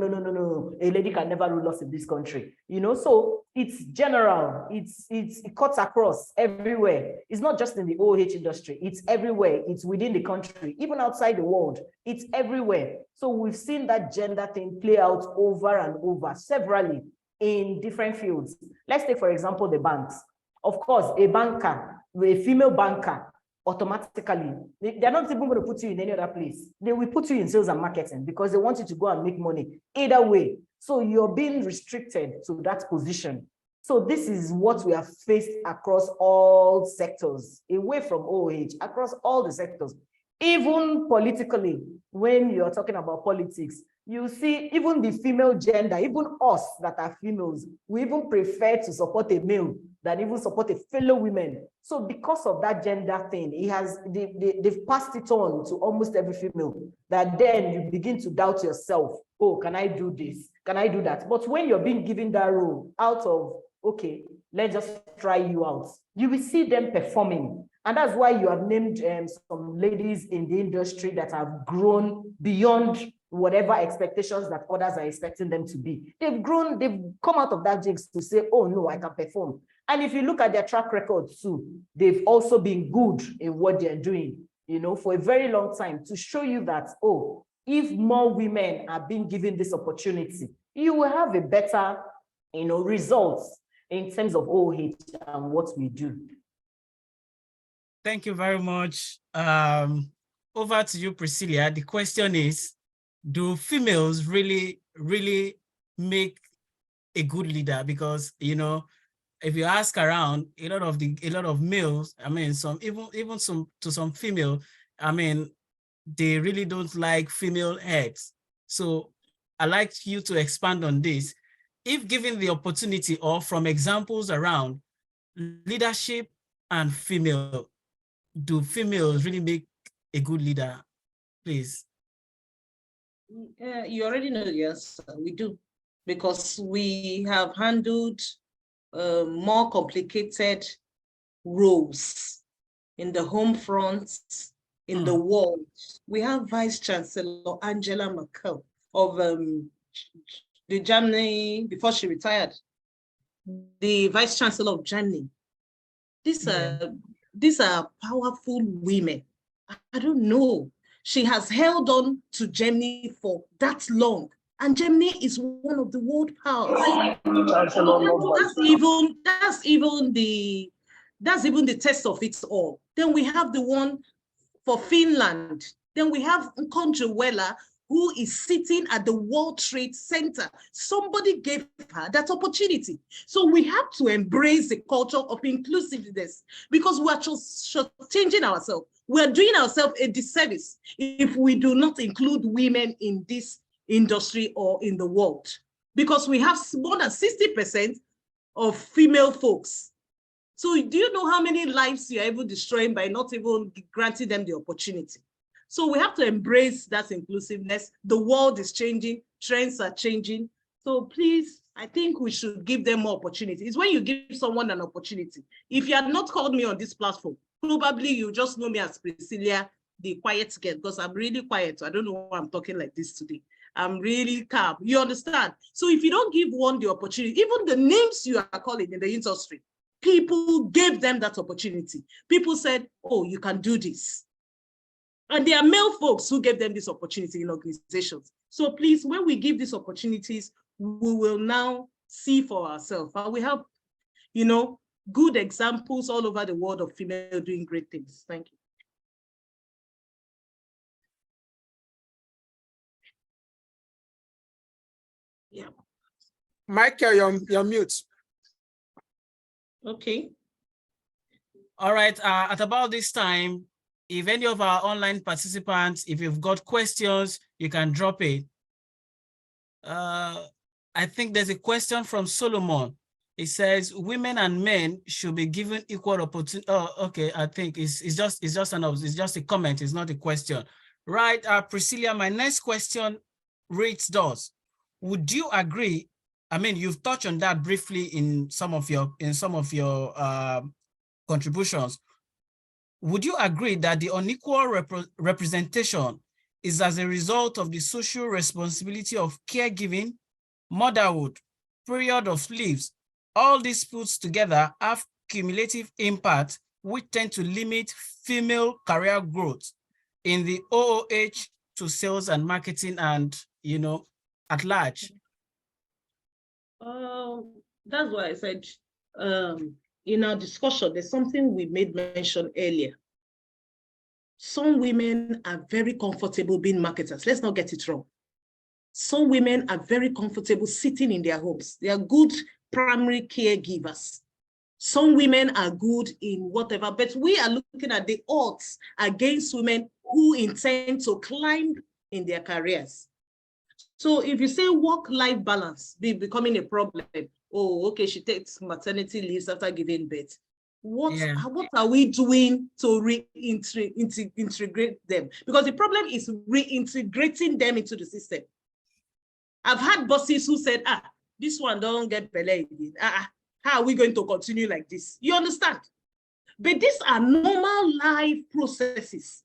A lady can never rule us in this country. You know, so it's general. It cuts across everywhere. It's not just in the OH industry. It's everywhere. It's within the country, even outside the world. It's everywhere. So we've seen that gender thing play out over and over, severally in different fields. Let's take, for example, the banks. Of course, a banker, a female banker, automatically, they're not even going to put you in any other place. They will put you in sales and marketing because they want you to go and make money either way. So you're being restricted to that position. So this is what we have faced across all sectors, away from OH, across all the sectors. Even politically, when you're talking about politics, you see even the female gender, even us that are females, we even prefer to support a male than even support a fellow woman. So because of that gender thing, they've passed it on to almost every female, that then you begin to doubt yourself. Oh, can I do this? Can I do that? But when you're being given that role out of, okay, let's just try you out, you will see them performing. And that's why you have named some ladies in the industry that have grown beyond whatever expectations that others are expecting them to be. They've grown, they've come out of that jinx to say, oh no, I can perform. And if you look at their track record too, they've also been good in what they're doing, you know, for a very long time, to show you that, oh, if more women are being given this opportunity, you will have a better, you know, results in terms of OH and what we do. Thank you very much. Over to you, Priscilla. The question is, do females really make a good leader? Because, you know, if you ask around, a lot of males, some female, they really don't like female heads. So I'd like you to expand on this. If given the opportunity, or from examples around leadership and female, do females really make a good leader? Please. You already know, yes, we do, because we have handled more complicated roles in the home front, in the world. We have Vice Chancellor Angela Merkel of the Germany, before she retired, the Vice Chancellor of Germany. These are powerful women. I don't know. She has held on to Germany for that long, and Germany is one of the world powers. That's even the test of it all. Then we have the one for Finland. Then we have Nkonjuwela, who is sitting at the World Trade Center. Somebody gave her that opportunity. So we have to embrace the culture of inclusiveness because we are just changing ourselves. We are doing ourselves a disservice if we do not include women in this industry or in the world, because we have more than 60% of female folks. So do you know how many lives you are even destroying by not even granting them the opportunity? So we have to embrace that inclusiveness. The world is changing, trends are changing. So please, I think we should give them more opportunities. It's when you give someone an opportunity. If you had not called me on this platform, probably you just know me as Priscilla, the quiet girl, because I'm really quiet. So I don't know why I'm talking like this today. I'm really calm. You understand? So if you don't give one the opportunity, even the names you are calling in the industry, people gave them that opportunity. People said, oh, you can do this. And there are male folks who gave them this opportunity in organizations. So please, when we give these opportunities, we will now see for ourselves. And we have, you know, good examples all over the world of female doing great things. Thank you. Yeah. Michael, you're mute. Okay. All right, at about this time, if any of our online participants, if you've got questions, you can drop it. I think there's a question from Solomon. It says women and men should be given equal opportunity. Oh, okay. I think it's just a comment. It's not a question, right? Priscilla, my next question reads thus: would you agree? I mean, you've touched on that briefly in some of your contributions. Would you agree that the unequal representation is as a result of the social responsibility of caregiving, motherhood, period of leaves? All these put together have cumulative impact which tend to limit female career growth in the OOH to sales and marketing and, you know, at large. That's why I said in our discussion, there's something we made mention earlier. Some women are very comfortable being marketers. Let's not get it wrong. Some women are very comfortable sitting in their homes. They are good primary caregivers. Some women are good in whatever, but we are looking at the odds against women who intend to climb in their careers. So if you say work-life balance becoming a problem, oh, okay, she takes maternity leaves after giving birth. What are we doing to reintegrate them? Because the problem is reintegrating them into the system. I've had bosses who said, this one don't get belay again. How are we going to continue like this? You understand? But these are normal life processes.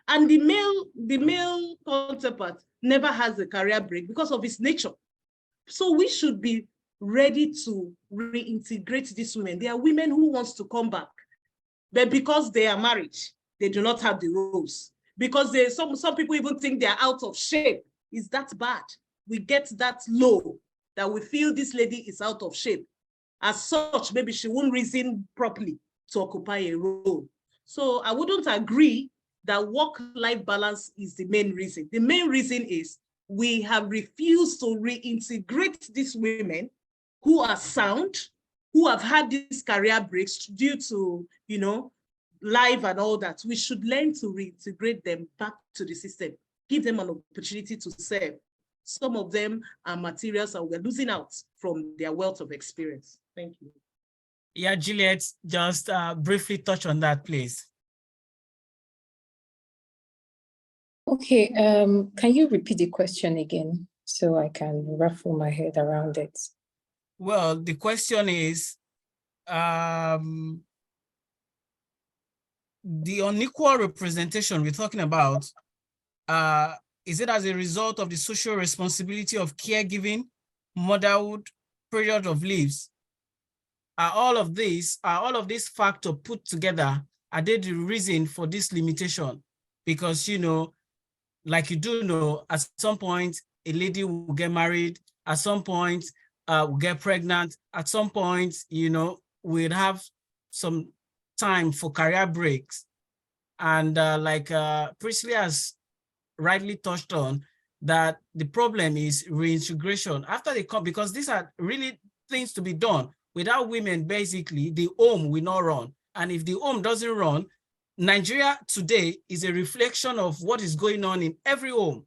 And the male counterpart never has a career break because of its nature. So we should be ready to reintegrate these women. There are women who want to come back, but because they are married, they do not have the roles. Because some people even think they're out of shape. Is that bad? We get that low that we feel this lady is out of shape. As such, maybe she won't reason properly to occupy a role. So I wouldn't agree that work-life balance is the main reason. The main reason is we have refused to reintegrate these women who are sound, who have had these career breaks due to, you know, life and all that. We should learn to reintegrate them back to the system, give them an opportunity to serve. Some of them are materials and we're losing out from their wealth of experience. Thank you. Yeah, Juliet, just briefly touch on that, please. Okay, can you repeat the question again so I can ruffle my head around it? Well, the question is, the unequal representation we're talking about, is it as a result of the social responsibility of caregiving, motherhood, period of leaves? Are all of these factors put together, are they the reason for this limitation? Because, you know, like you do know, at some point, a lady will get married, at some point, will get pregnant, at some point, you know, we'll have some time for career breaks. And like Priscilla has rightly touched on, that the problem is reintegration after they come, because these are really things to be done. Without women, basically, the home will not run. And if the home doesn't run, Nigeria today is a reflection of what is going on in every home.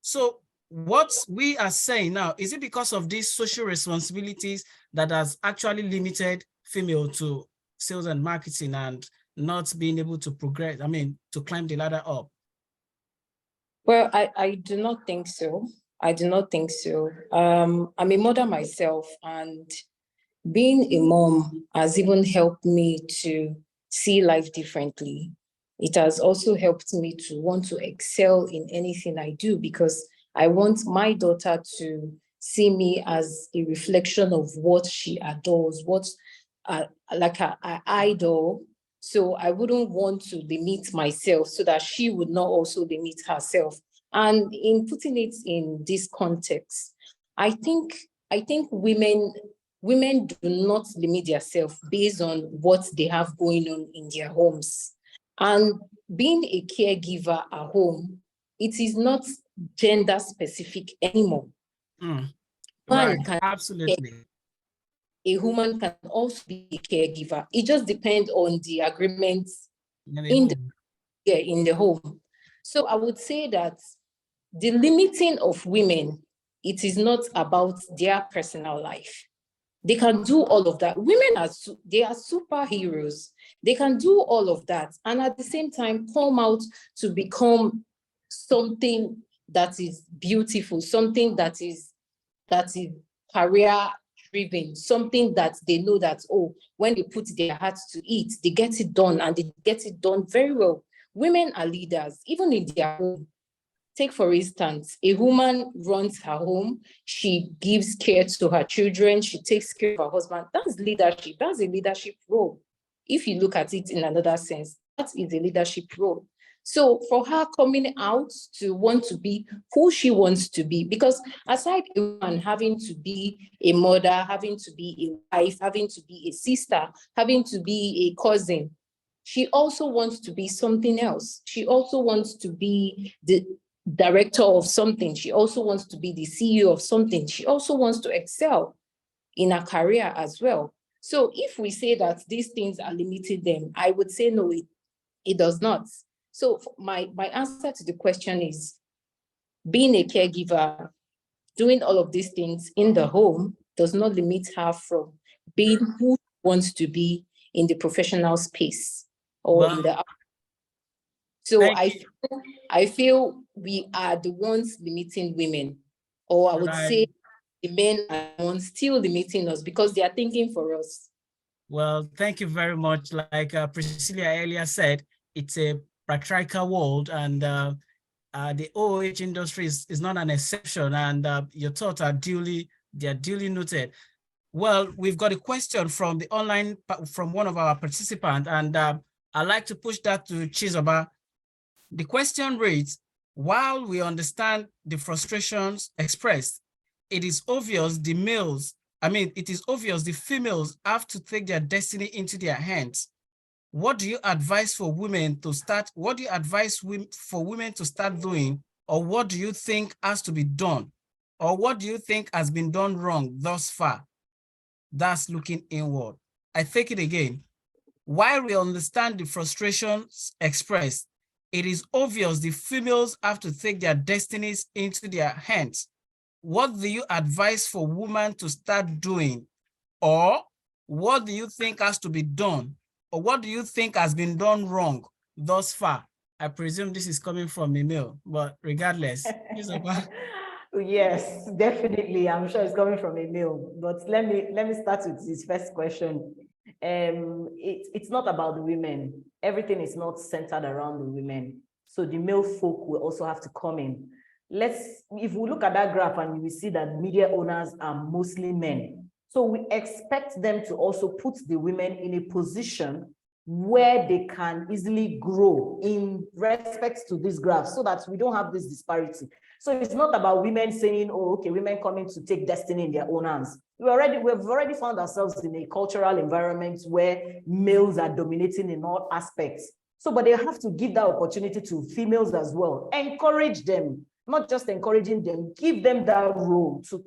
So what we are saying now, is it because of these social responsibilities that has actually limited female to sales and marketing and not being able to progress, I mean, to climb the ladder up? Well, I do not think so. I do not think so. I'm a mother myself, and being a mom has even helped me to see life differently. It has also helped me to want to excel in anything I do, because I want my daughter to see me as a reflection of what she adores, what like her idol. So I wouldn't want to limit myself so that she would not also limit herself. And in putting it in this context, I think women do not limit themselves based on what they have going on in their homes. And being a caregiver at home, it is not gender specific anymore. Right, absolutely. A woman can also be a caregiver. It just depends on the agreements in the home. So I would say that the limiting of women, it is not about their personal life. They can do all of that. Women they are superheroes. They can do all of that, and at the same time come out to become something that is beautiful, something that is career driven, something that they know that, oh, when they put their hearts to it, they get it done, and they get it done very well. Women are leaders, even in their home. Take, for instance, a woman runs her home, she gives care to her children, she takes care of her husband. That's leadership. That's a leadership role. If you look at it in another sense, that is a leadership role. So for her coming out to want to be who she wants to be, because aside a woman having to be a mother, having to be a wife, having to be a sister, having to be a cousin, she also wants to be something else. She also wants to be the director of something. She also wants to be the CEO of something. She also wants to excel in her career as well. So if we say that these things are limiting them, I would say no, it does not. So my answer to the question is, being a caregiver, doing all of these things in the home does not limit her from being who she wants to be in the professional space or in the. So I feel we are the ones limiting women, or I would say the men are the ones still limiting us because they are thinking for us. Well, thank you very much. Like Priscilla earlier said, it's a patriarchal world, and the OOH industry is not an exception, and your thoughts are duly noted. Well, we've got a question from the online, from one of our participants, and I'd like to push that to Chizoba. The question reads, while we understand the frustrations expressed, it is obvious the females have to take their destiny into their hands. What do you advise for women to start? What do you advise for women to start doing? Or what do you think has to be done? Or what do you think has been done wrong thus far? That's looking inward. I take it again. While we understand the frustrations expressed, it is obvious the females have to take their destinies into their hands. What do you advise for women to start doing? Or what do you think has to be done? Or what do you think has been done wrong thus far? I presume this is coming from Emil, but regardless. Yes, definitely. I'm sure it's coming from Emil. But let me start with his first question. It's not about the women. Everything is not centered around the women. So the male folk will also have to come in. If we look at that graph, and we see that media owners are mostly men. So we expect them to also put the women in a position where they can easily grow in respect to this graph, so that we don't have this disparity. So it's not about women saying, oh, okay, women coming to take destiny in their own hands. We've already found ourselves in a cultural environment where males are dominating in all aspects. So, but they have to give that opportunity to females as well. Encourage them. not just encouraging them, give them that role to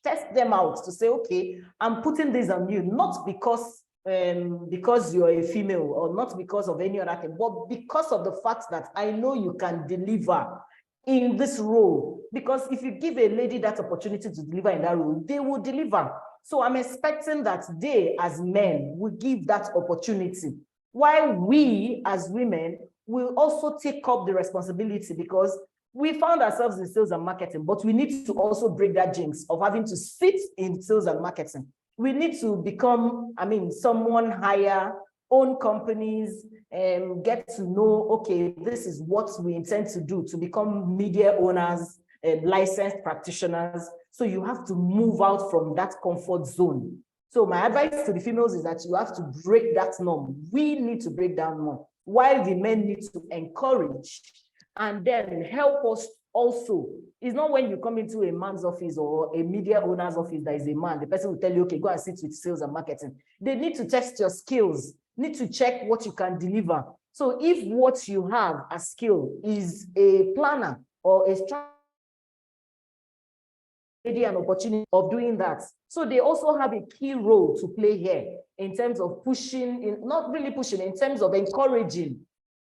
test them out, to say, okay, I'm putting this on you, not because you're a female or not because of any other thing, but because of the fact that I know you can deliver in this role. Because if you give a lady that opportunity to deliver in that role, they will deliver. So I'm expecting that they, as men, will give that opportunity, while we, as women, will also take up the responsibility, because we found ourselves in sales and marketing, but we need to also break that jinx of having to sit in sales and marketing. We need to become, someone higher, own companies, and get to know, okay, this is what we intend to do, to become media owners, licensed practitioners. So you have to move out from that comfort zone. So my advice to the females is that you have to break that norm. We need to break that norm, while the men need to encourage and then help us also. It's not when you come into a man's office or a media owner's office that is a man, the person will tell you, okay, go and sit with sales and marketing. They need to test your skills, need to check what you can deliver. So if what you have as skill is a planner or a strategy, an opportunity of doing that. So they also have a key role to play here in terms of pushing, not really pushing, in terms of encouraging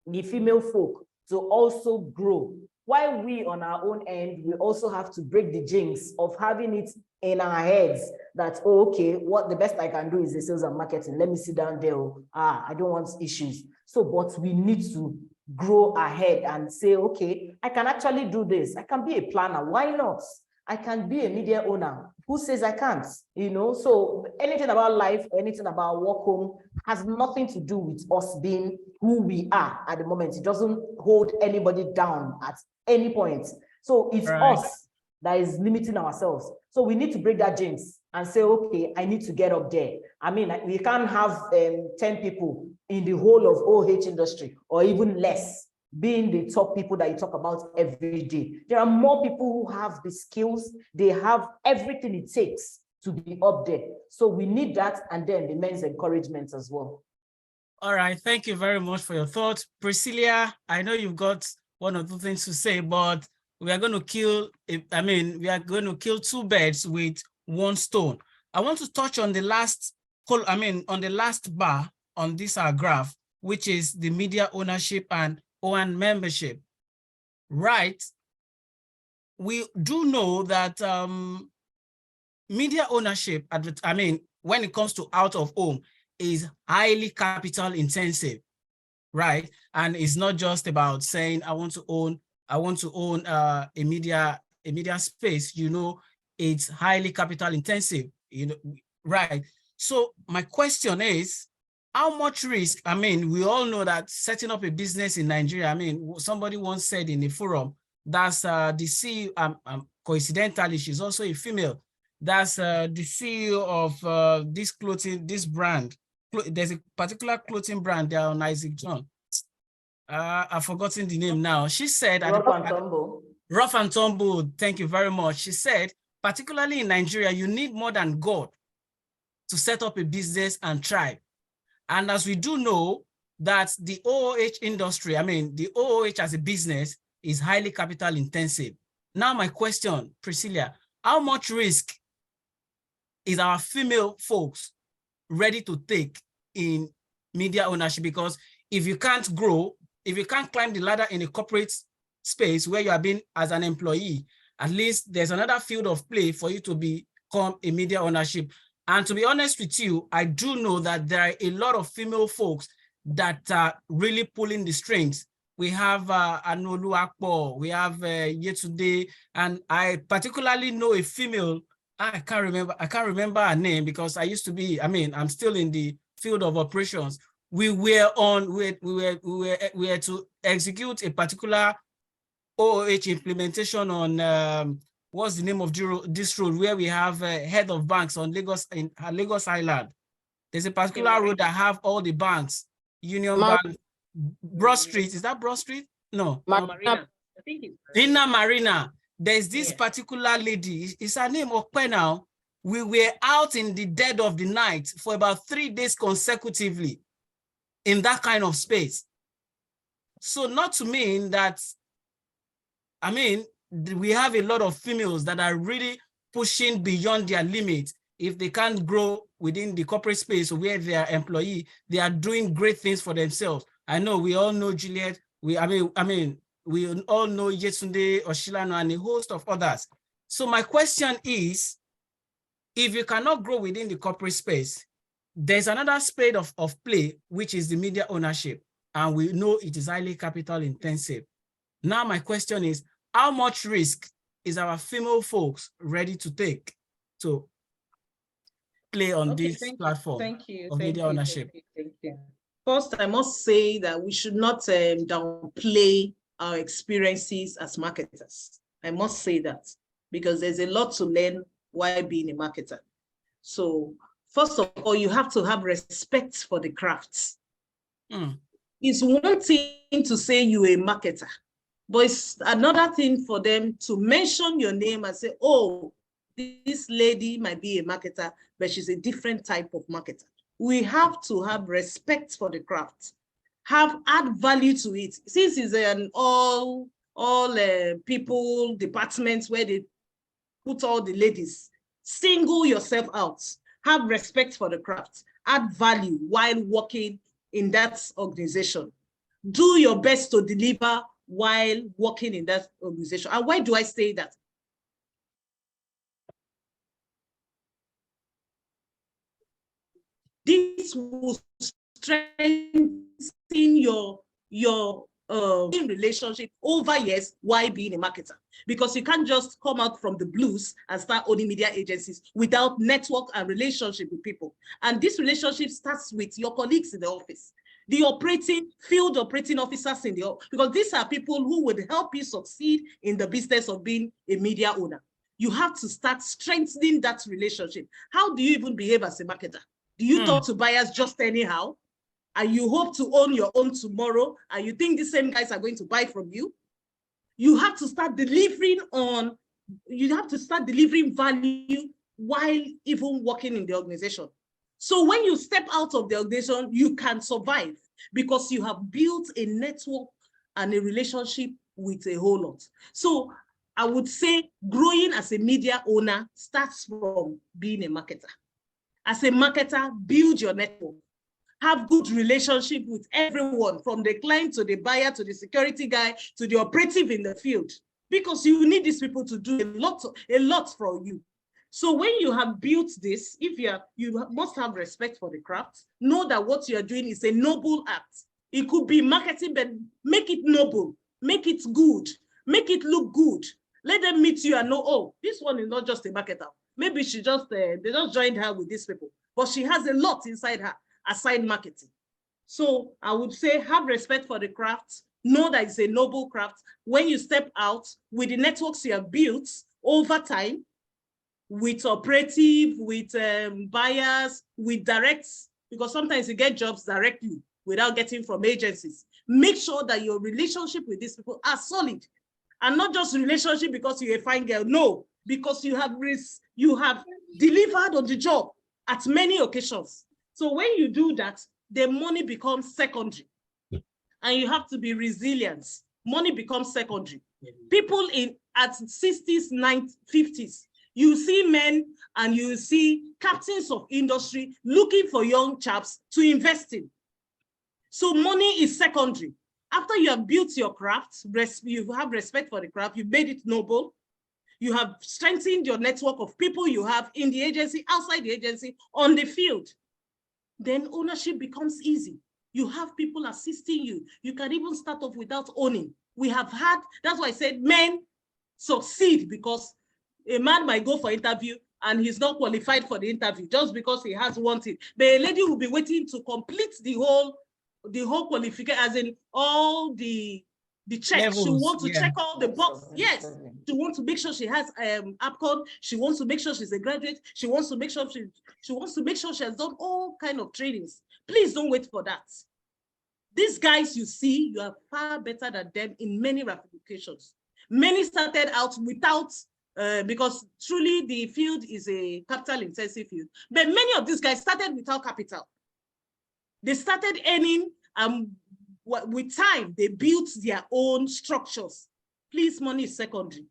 the female folk to also grow. While we on our own end, we also have to break the jinx of having it in our heads that, oh, okay, what the best I can do is the sales and marketing. Let me sit down there. I don't want issues. So, but we need to grow ahead and say, okay, I can actually do this. I can be a planner. Why not? I can be a media owner. Who says I can't? So anything about life, anything about work home has nothing to do with us being who we are at the moment. It doesn't hold anybody down at any point. So it's us that is limiting ourselves. So we need to break that jinx and say, okay, I need to get up there. We can't have 10 people in the whole of OH industry, or even less, being the top people that you talk about every day. There are more people who have the skills, they have everything it takes to be up there. So we need that, and then the men's encouragement as well. All right, thank you very much for your thoughts. Priscilla, I know you've got one or two things to say, but we are going to kill, we are going to kill two birds with one stone. I want to touch on the last, on the last bar on this graph, which is the media ownership and OAN membership, right? We do know that media ownership, when it comes to out of home, is highly capital intensive, right? And it's not just about saying I want to own a media space. It's highly capital intensive, right? So my question is, how much risk? We all know that setting up a business in Nigeria, somebody once said in a forum, that's the CEO, coincidentally, she's also a female, that's the CEO of this brand. There's a particular clothing brand there on Isaac John. I've forgotten the name now. She said, Rough and Tumble, thank you very much. She said, particularly in Nigeria, you need more than God to set up a business and thrive. And as we do know that the OOH industry, the OOH as a business is highly capital intensive. Now my question, Priscilla, how much risk is our female folks ready to take in media ownership? Because if you can't grow, if you can't climb the ladder in a corporate space where you are being as an employee, at least there's another field of play for you to become a media ownership. And to be honest with you, I do know that there are a lot of female folks that are really pulling the strings. We have Anolu Akpo, we have Yetunde, and I particularly know a female. I can't remember her name because I used to be. I'm still in the field of operations. We were to execute a particular OOH implementation on what's the name of this road where we have head of banks on Lagos, in Lagos Island. There's a particular road that have all the banks, Union Bank, Broad Street. Is that Broad Street? No. Marina. I think it's Inner Marina. There's this particular lady. Is her name Okpe now? We were out in the dead of the night for about 3 days consecutively in that kind of space. So not to mean that, we have a lot of females that are really pushing beyond their limit. If they can't grow within the corporate space where they are employee, they are doing great things for themselves. I know we all know Juliet. We all know Yetunde, Oshilano, and a host of others. So my question is, if you cannot grow within the corporate space, there's another spade of play, which is the media ownership. And we know it is highly capital intensive. Now my question is, how much risk is our female folks ready to take to play on this platform of media ownership? Thank you. First, I must say that we should not downplay our experiences as marketers. I must say that because there's a lot to learn while being a marketer. So first of all, you have to have respect for the crafts. It's one thing to say you're a marketer, but it's another thing for them to mention your name and say, oh, this lady might be a marketer, but she's a different type of marketer. We have to have respect for the craft, add value to it. Since it's an all people departments where they put all the ladies, single yourself out, have respect for the craft, add value while working in that organization. Do your best to deliver while working in that organization. And why do I say that? This will strengthen your relationship over years while being a marketer, because you can't just come out from the blues and start owning media agencies without network and relationship with people. And this relationship starts with your colleagues in the office, the field operating officers in the office, because these are people who would help you succeed in the business of being a media owner. You have to start strengthening that relationship. How do you even behave as a marketer? Do you talk to buyers just anyhow? And you hope to own your own tomorrow, and you think the same guys are going to buy from you? You have to start delivering value while even working in the organization. So when you step out of the organization, you can survive because you have built a network and a relationship with a whole lot. So I would say growing as a media owner starts from being a marketer. As a marketer, build your network. Have good relationship with everyone, from the client to the buyer to the security guy to the operative in the field, because you need these people to do a lot for you. So when you have built this, you must have respect for the craft. Know that what you are doing is a noble act. It could be marketing, but make it noble, make it good, make it look good. Let them meet you and know, oh, this one is not just a marketer. Maybe they just joined her with these people, but she has a lot inside her aside marketing. So I would say have respect for the craft. Know that it's a noble craft. When you step out with the networks you have built over time, with operative, with buyers, with directs, because sometimes you get jobs directly without getting from agencies. Make sure that your relationship with these people are solid, and not just relationship because you're a fine girl. No, because you have delivered on the job at many occasions. So when you do that, the money becomes secondary, and you have to be resilient. Money becomes secondary. People at 60s, 90s, 50s, you see men and you see captains of industry looking for young chaps to invest in. So money is secondary. After you have built your craft, you have respect for the craft, you've made it noble, you have strengthened your network of people you have in the agency, outside the agency, on the field, then ownership becomes easy. You have people assisting you. You can even start off without owning. That's why I said men succeed, because a man might go for interview and he's not qualified for the interview just because he has one thing. But a lady will be waiting to complete the whole qualification, as in all the checks. She wants to check all the boxes. Yes. She wants to make sure she has APCON. She wants to make sure she's a graduate. She wants to make sure she has done all kind of trainings. Please don't wait for that. These guys you see, you are far better than them in many ramifications. Many started out without, because truly the field is a capital intensive field, but many of these guys started without capital. They started earning, with time, they built their own structures. Please, money is secondary.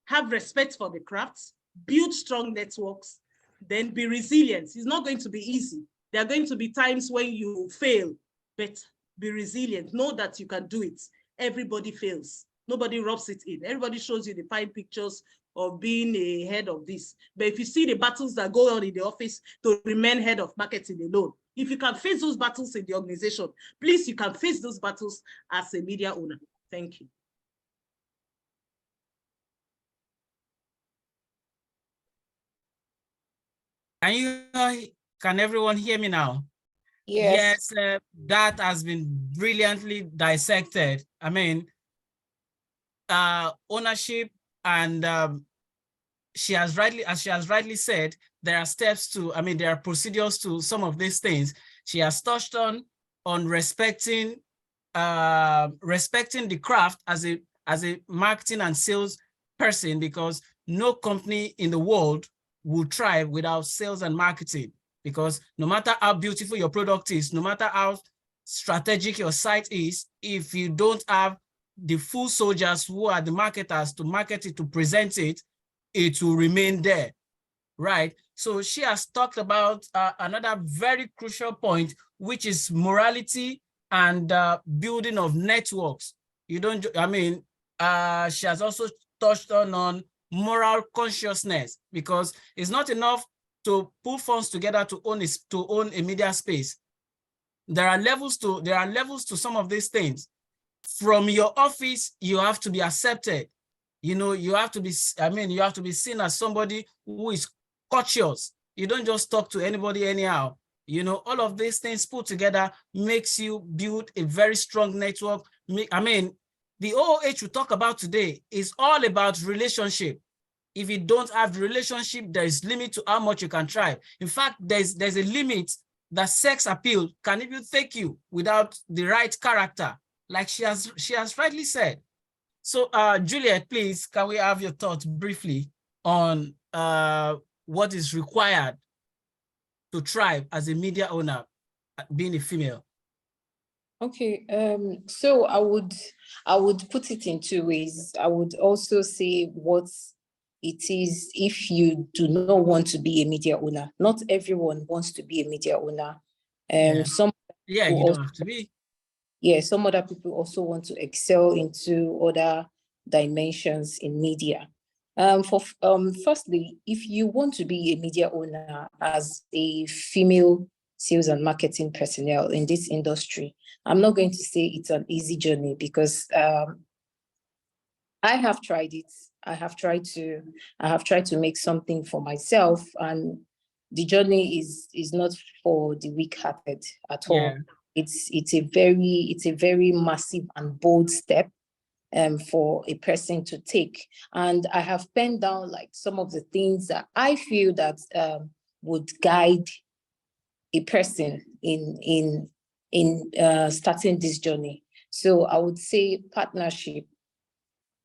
have respect for the crafts, build strong networks, then be resilient. It's not going to be easy. There are going to be times when you fail, but be resilient. Know that you can do it. Everybody fails. Nobody rubs it in. Everybody shows you the fine pictures of being a head of this. But if you see the battles that go on in the office to remain head of marketing alone, if you can face those battles in the organization, please, you can face those battles as a media owner. Thank you. Can everyone hear me now? Yes. Yes, that has been brilliantly dissected. I mean, ownership and as she has rightly said, there are steps to, I mean, there are procedures to some of these things. She has touched on respecting the craft as a marketing and sales person, because no company in the world will thrive without sales and marketing, because no matter how beautiful your product is, no matter how strategic your site is, if you don't have the full soldiers who are the marketers to market it, to present it, it will remain there, right? So she has talked about another very crucial point, which is morality and building of networks. You don't, I mean, she has also touched on moral consciousness, because it's not enough to pull funds together to own a media space. There are levels to some of these things. From your office, you have to be accepted. You know, you have to be seen as somebody who is courteous. You don't just talk to anybody anyhow. You know, all of these things put together makes you build a very strong network. I mean, the OOH we talk about today is all about relationship. If you don't have the relationship, there is limit to how much you can try. In fact, there's a limit that sex appeal can even take you without the right character, like she has rightly said. So, Juliet, please, can we have your thoughts briefly on what is required to thrive as a media owner, being a female? Okay, so I would put it in two ways. I would also say what it is if you do not want to be a media owner. Not everyone wants to be a media owner. Some you don't have to be. Yeah, some other people also want to excel into other dimensions in media. Firstly, if you want to be a media owner as a female sales and marketing personnel in this industry, I'm not going to say it's an easy journey, because I have tried it. I have tried to make something for myself, and the journey is not for the weak-hearted at all. It's a very massive and bold step for a person to take. And I have penned down like some of the things that I feel that would guide a person in starting this journey. So I would say partnership.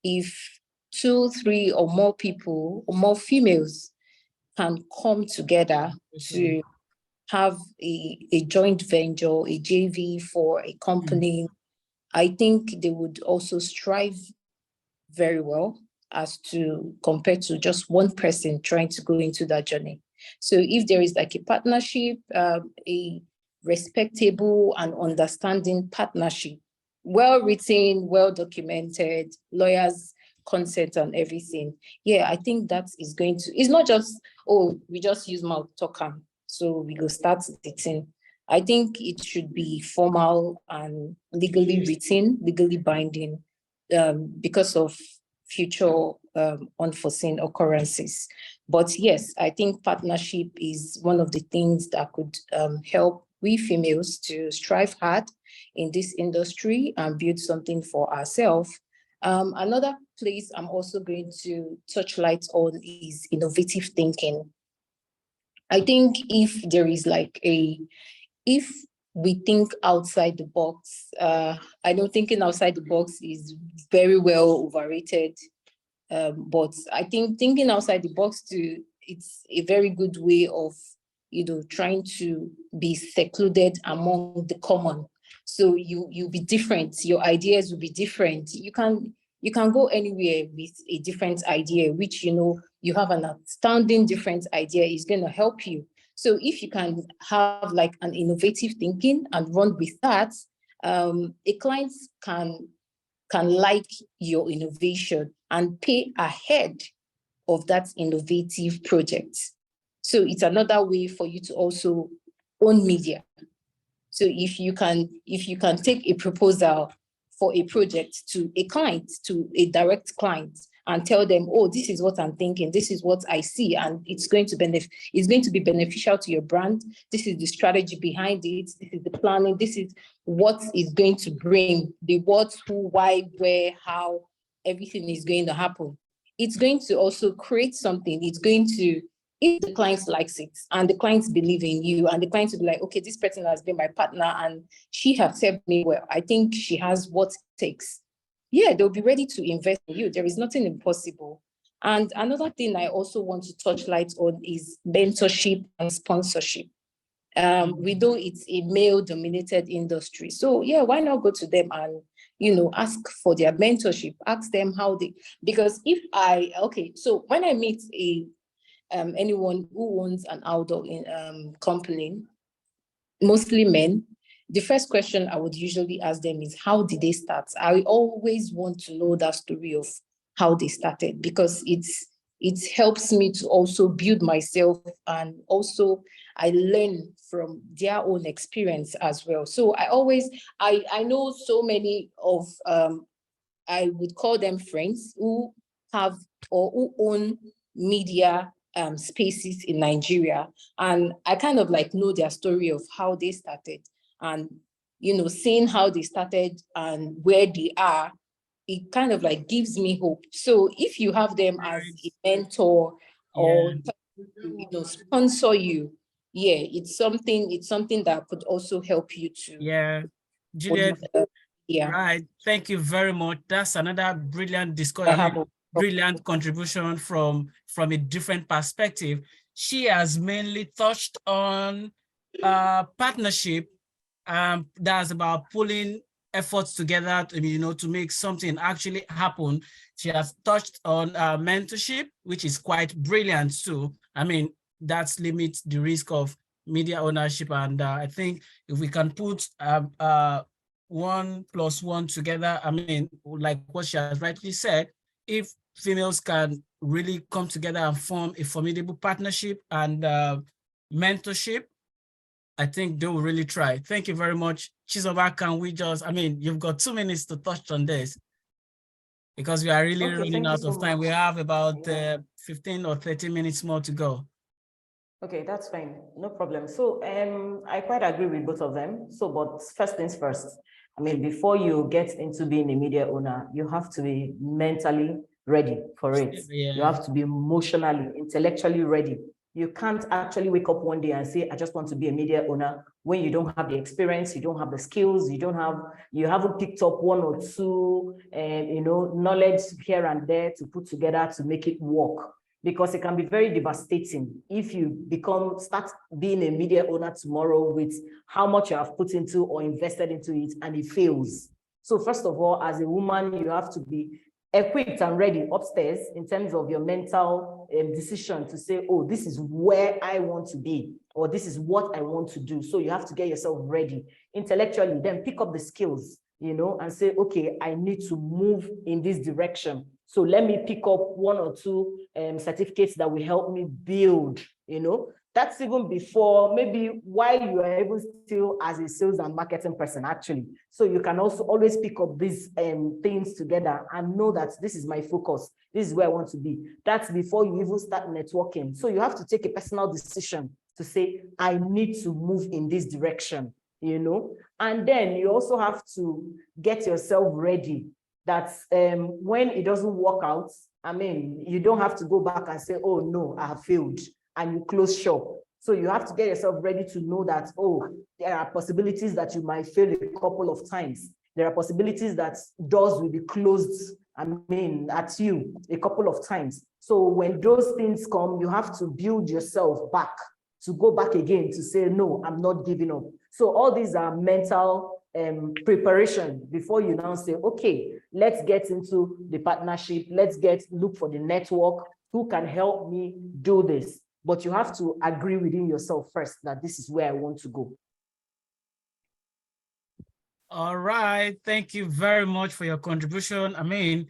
If 2, 3 or more people or more females can come together to have a joint venture, a JV for a company, I think they would also strive very well as to compared to just one person trying to go into that journey. So if there is like a partnership, a respectable and understanding partnership, well written, well documented, lawyers' consent and everything. Yeah, I think that is going to, it's not just, oh, we just use mouth talker, so we go start the thing. I think it should be formal and legally written, legally binding, because of future unforeseen occurrences. But yes, I think partnership is one of the things that could help we females to strive hard in this industry and build something for ourselves. Another place I'm also going to touch light on is innovative thinking. I think if there is like if we think outside the box, I know thinking outside the box is very well overrated, but I think thinking outside the box too, it's a very good way of, trying to be secluded among the common. So you'll be different, your ideas will be different. You can You can go anywhere with a different idea, which, you know, you have an outstanding different idea is going to help you. So if you can have like an innovative thinking and run with that, a client can like your innovation and pay ahead of that innovative project. So it's another way for you to also own media. So if you can take a proposal for a project to a client, to a direct client, and tell them, oh, this is what I'm thinking, this is what I see, and it's going to be beneficial to your brand. This is the strategy behind it. This is the planning. This is what is going to bring the what, who, why, where, how, everything is going to happen. It's going to also create something. It's going to, if the client likes it and the clients believe in you and the client will be like, okay, this person has been my partner and she has served me well. I think she has what it takes. Yeah, they'll be ready to invest in you. There is nothing impossible. And another thing I also want to touch light on is mentorship and sponsorship. We know it's a male-dominated industry. So yeah, why not go to them and, you know, ask for their mentorship, ask them how they, because so when I meet anyone who owns an outdoor company, mostly men, the first question I would usually ask them is, how did they start? I always want to know that story of how they started, because it helps me to also build myself, and also I learn from their own experience as well. So I know so many of, I would call them friends who have or who own media spaces in Nigeria. And I kind of like know their story of how they started, and, you know, seeing how they started and where they are, it kind of like gives me hope. So if you have them as a mentor or, you know, sponsor you, yeah, it's something that could also help you to. Yeah, Juliet. Yeah. Right. Thank you very much. That's another brilliant discussion, brilliant contribution from a different perspective. She has mainly touched on partnership. That's about pulling efforts together to, you know, to make something actually happen. She has touched on mentorship, which is quite brilliant too. I mean, that limits the risk of media ownership. And I think if we can put 1 + 1 together, I mean, like what she has rightly said, if females can really come together and form a formidable partnership and mentorship, I think they will really try. Thank you very much. Chizoba, can we just, I mean, you've got 2 minutes to touch on this, because we are really running out of time. We have about 15 or 30 minutes more to go. Okay, that's fine. No problem. So I quite agree with both of them. So, but first things first, I mean, before you get into being a media owner, you have to be mentally ready for it. Yeah. You have to be emotionally, intellectually ready. You can't actually wake up one day and say, I just want to be a media owner, when you don't have the experience, you don't have the skills, you haven't picked up 1 or 2, you know, knowledge here and there to put together to make it work. Because it can be very devastating if you start being a media owner tomorrow with how much you have put into or invested into it and it fails. So first of all, as a woman, you have to be equipped and ready upstairs in terms of your mental decision to say, oh, this is where I want to be, or this is what I want to do. So you have to get yourself ready intellectually, then pick up the skills, you know, and say, okay, I need to move in this direction. So let me pick up 1 or 2 certificates that will help me build, you know. That's even before, maybe while you are even still as a sales and marketing person, actually. So you can also always pick up these things together and know that this is my focus. This is where I want to be. That's before you even start networking. So you have to take a personal decision to say, I need to move in this direction, you know. And then you also have to get yourself ready that when it doesn't work out, I mean, you don't have to go back and say, oh no, I have failed, and you close shop. So you have to get yourself ready to know that, oh, there are possibilities that you might fail a couple of times. There are possibilities that doors will be closed, I mean, at you a couple of times. So when those things come, you have to build yourself back, to go back again to say, no, I'm not giving up. So all these are mental preparation before you now say, okay, let's get into the partnership. Let's look for the network. Who can help me do this? But you have to agree within yourself first that this is where I want to go. All right. Thank you very much for your contribution. I mean,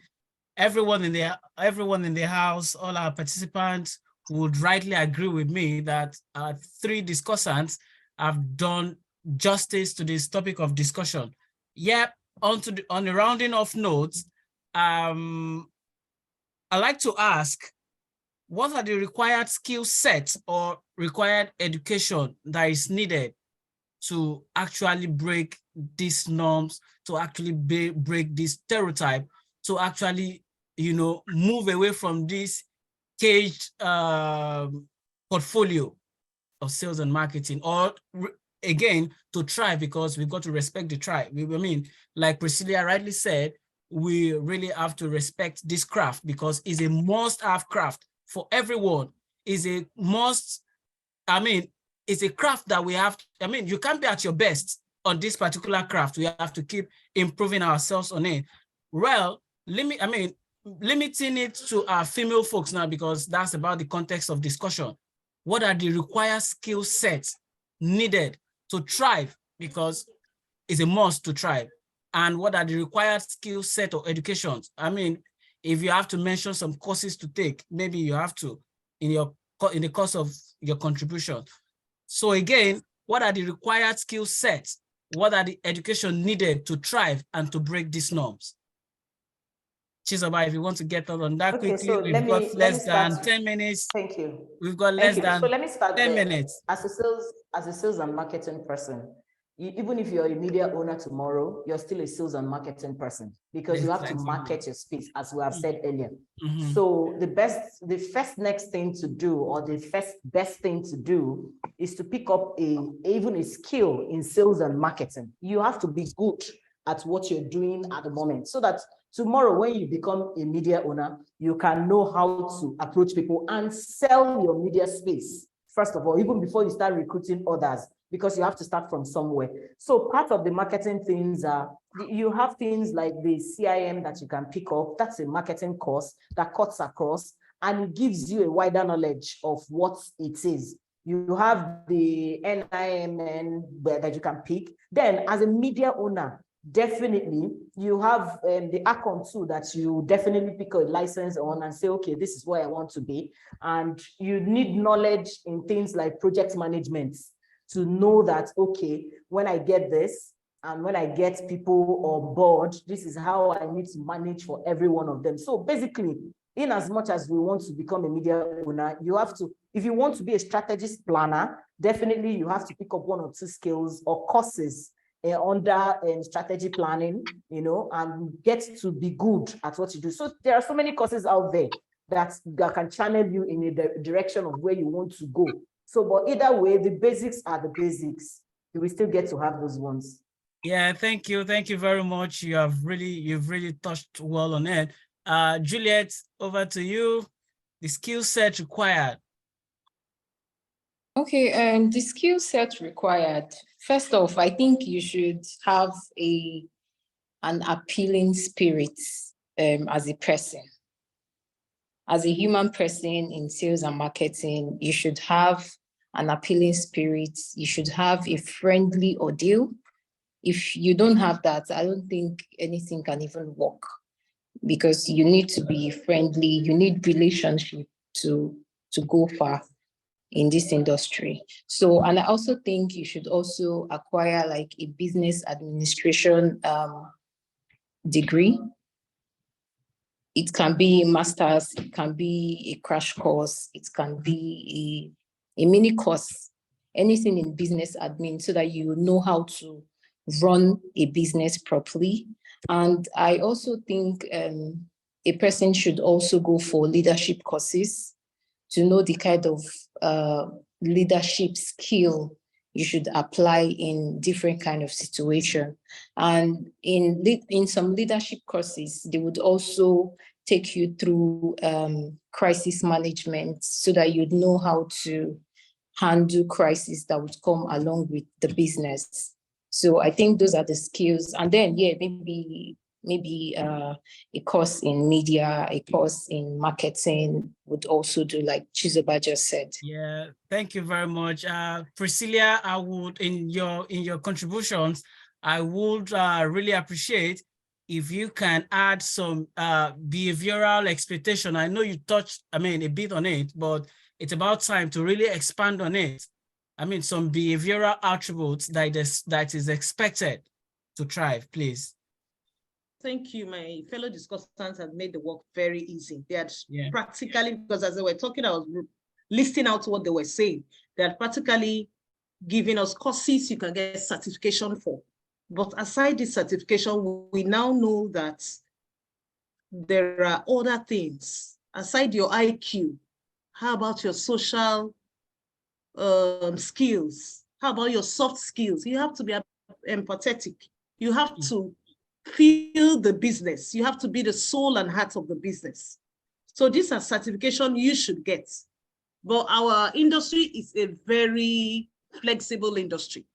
everyone in the house, all our participants would rightly agree with me that our three discussants have done justice to this topic of discussion. Yep, on the rounding off notes, I'd like to ask, what are the required skill sets or required education that is needed to actually break these norms, to actually break this stereotype, to actually, move away from this caged portfolio of sales and marketing, or again, to try, because we've got to respect the tribe. I mean, like Priscilla rightly said, we really have to respect this craft because it's a must-have craft for everyone. Is a must, it's a craft that we have. You can't be at your best on this particular craft. We have to keep improving ourselves on it. Well, limiting it to our female folks now, because that's about the context of discussion. What are the required skill sets needed to thrive? Because it's a must to thrive. And what are the required skill set or educations? If you have to mention some courses to take, maybe you have to in the course of your contribution. So again, what are the required skill sets? What are the education needed to thrive and to break these norms? Chizoba, if you want to get on that okay, quickly, so we've got less than 10 minutes. Thank you. We've got less than so let me start 10 there. minutes. As a sales and marketing person, even if you're a media owner tomorrow, you're still a sales and marketing person because you have to market your space, as we have said earlier. Mm-hmm. So the first next thing to do, or the first best thing to do, is to pick up even a skill in sales and marketing. You have to be good at what you're doing at the moment, so that tomorrow when you become a media owner, you can know how to approach people and sell your media space, first of all, even before you start recruiting others, because you have to start from somewhere. So part of the marketing things are, you have things like the CIM that you can pick up. That's a marketing course that cuts across and it gives you a wider knowledge of what it is. You have the NIMN that you can pick. Then as a media owner, definitely you have the Acon too, that you definitely pick a license on and say, okay, this is where I want to be. And you need knowledge in things like project management to know that, okay, when I get this and when I get people on board, this is how I need to manage for every one of them. So basically, in as much as we want to become a media owner, you have to, if you want to be a strategist planner, definitely you have to pick up one or two skills or courses under strategy planning, and get to be good at what you do. So there are so many courses out there that can channel you in the direction of where you want to go. So, but either way, the basics are the basics. You will still get to have those ones. Yeah, thank you. Thank you very much. You've really touched well on it. Juliet, over to you. The skill set required. Okay, the skill set required. First off, I think you should have an appealing spirit as a person. As a human person in sales and marketing, you should have an appealing spirit. You should have a friendly ordeal. If you don't have that, I don't think anything can even work, because you need to be friendly. You need relationship to go far in this industry. So, and I also think you should also acquire like a business administration degree. It can be a master's, it can be a crash course, it can be a mini course, anything in business admin, so that you know how to run a business properly. And I also think a person should also go for leadership courses to know the kind of leadership skill you should apply in different kind of situation. And in some leadership courses, they would also take you through crisis management, so that you'd know how to handle crises that would come along with the business. So I think those are the skills. And then, yeah, maybe a course in media, a course in marketing would also do, like Chizoba just said. Yeah, thank you very much. Priscilla, I would, in your contributions, I would really appreciate if you can add some behavioral expectation. I know you touched, a bit on it, but it's about time to really expand on it. Some behavioral attributes that is expected to thrive, please. Thank you. My fellow discussants have made the work very easy. They had practically, because as they were talking, I was listing out what they were saying. They are practically giving us courses you can get certification for. But aside this certification, we now know that there are other things. Aside your IQ, how about your social skills? How about your soft skills? You have to be empathetic. You have to feel the business. You have to be the soul and heart of the business. So these are certification you should get. But our industry is a very flexible industry.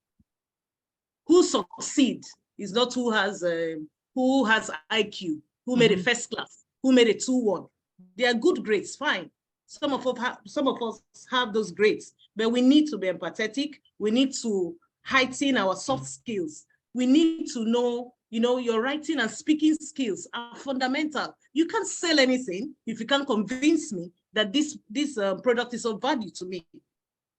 Who succeeds is not who has IQ, who made a first class, who made a 2-1. They are good grades, fine. Some of us have those grades, but we need to be empathetic. We need to heighten our soft skills. We need to know, your writing and speaking skills are fundamental. You can't sell anything if you can't convince me that this product is of value to me.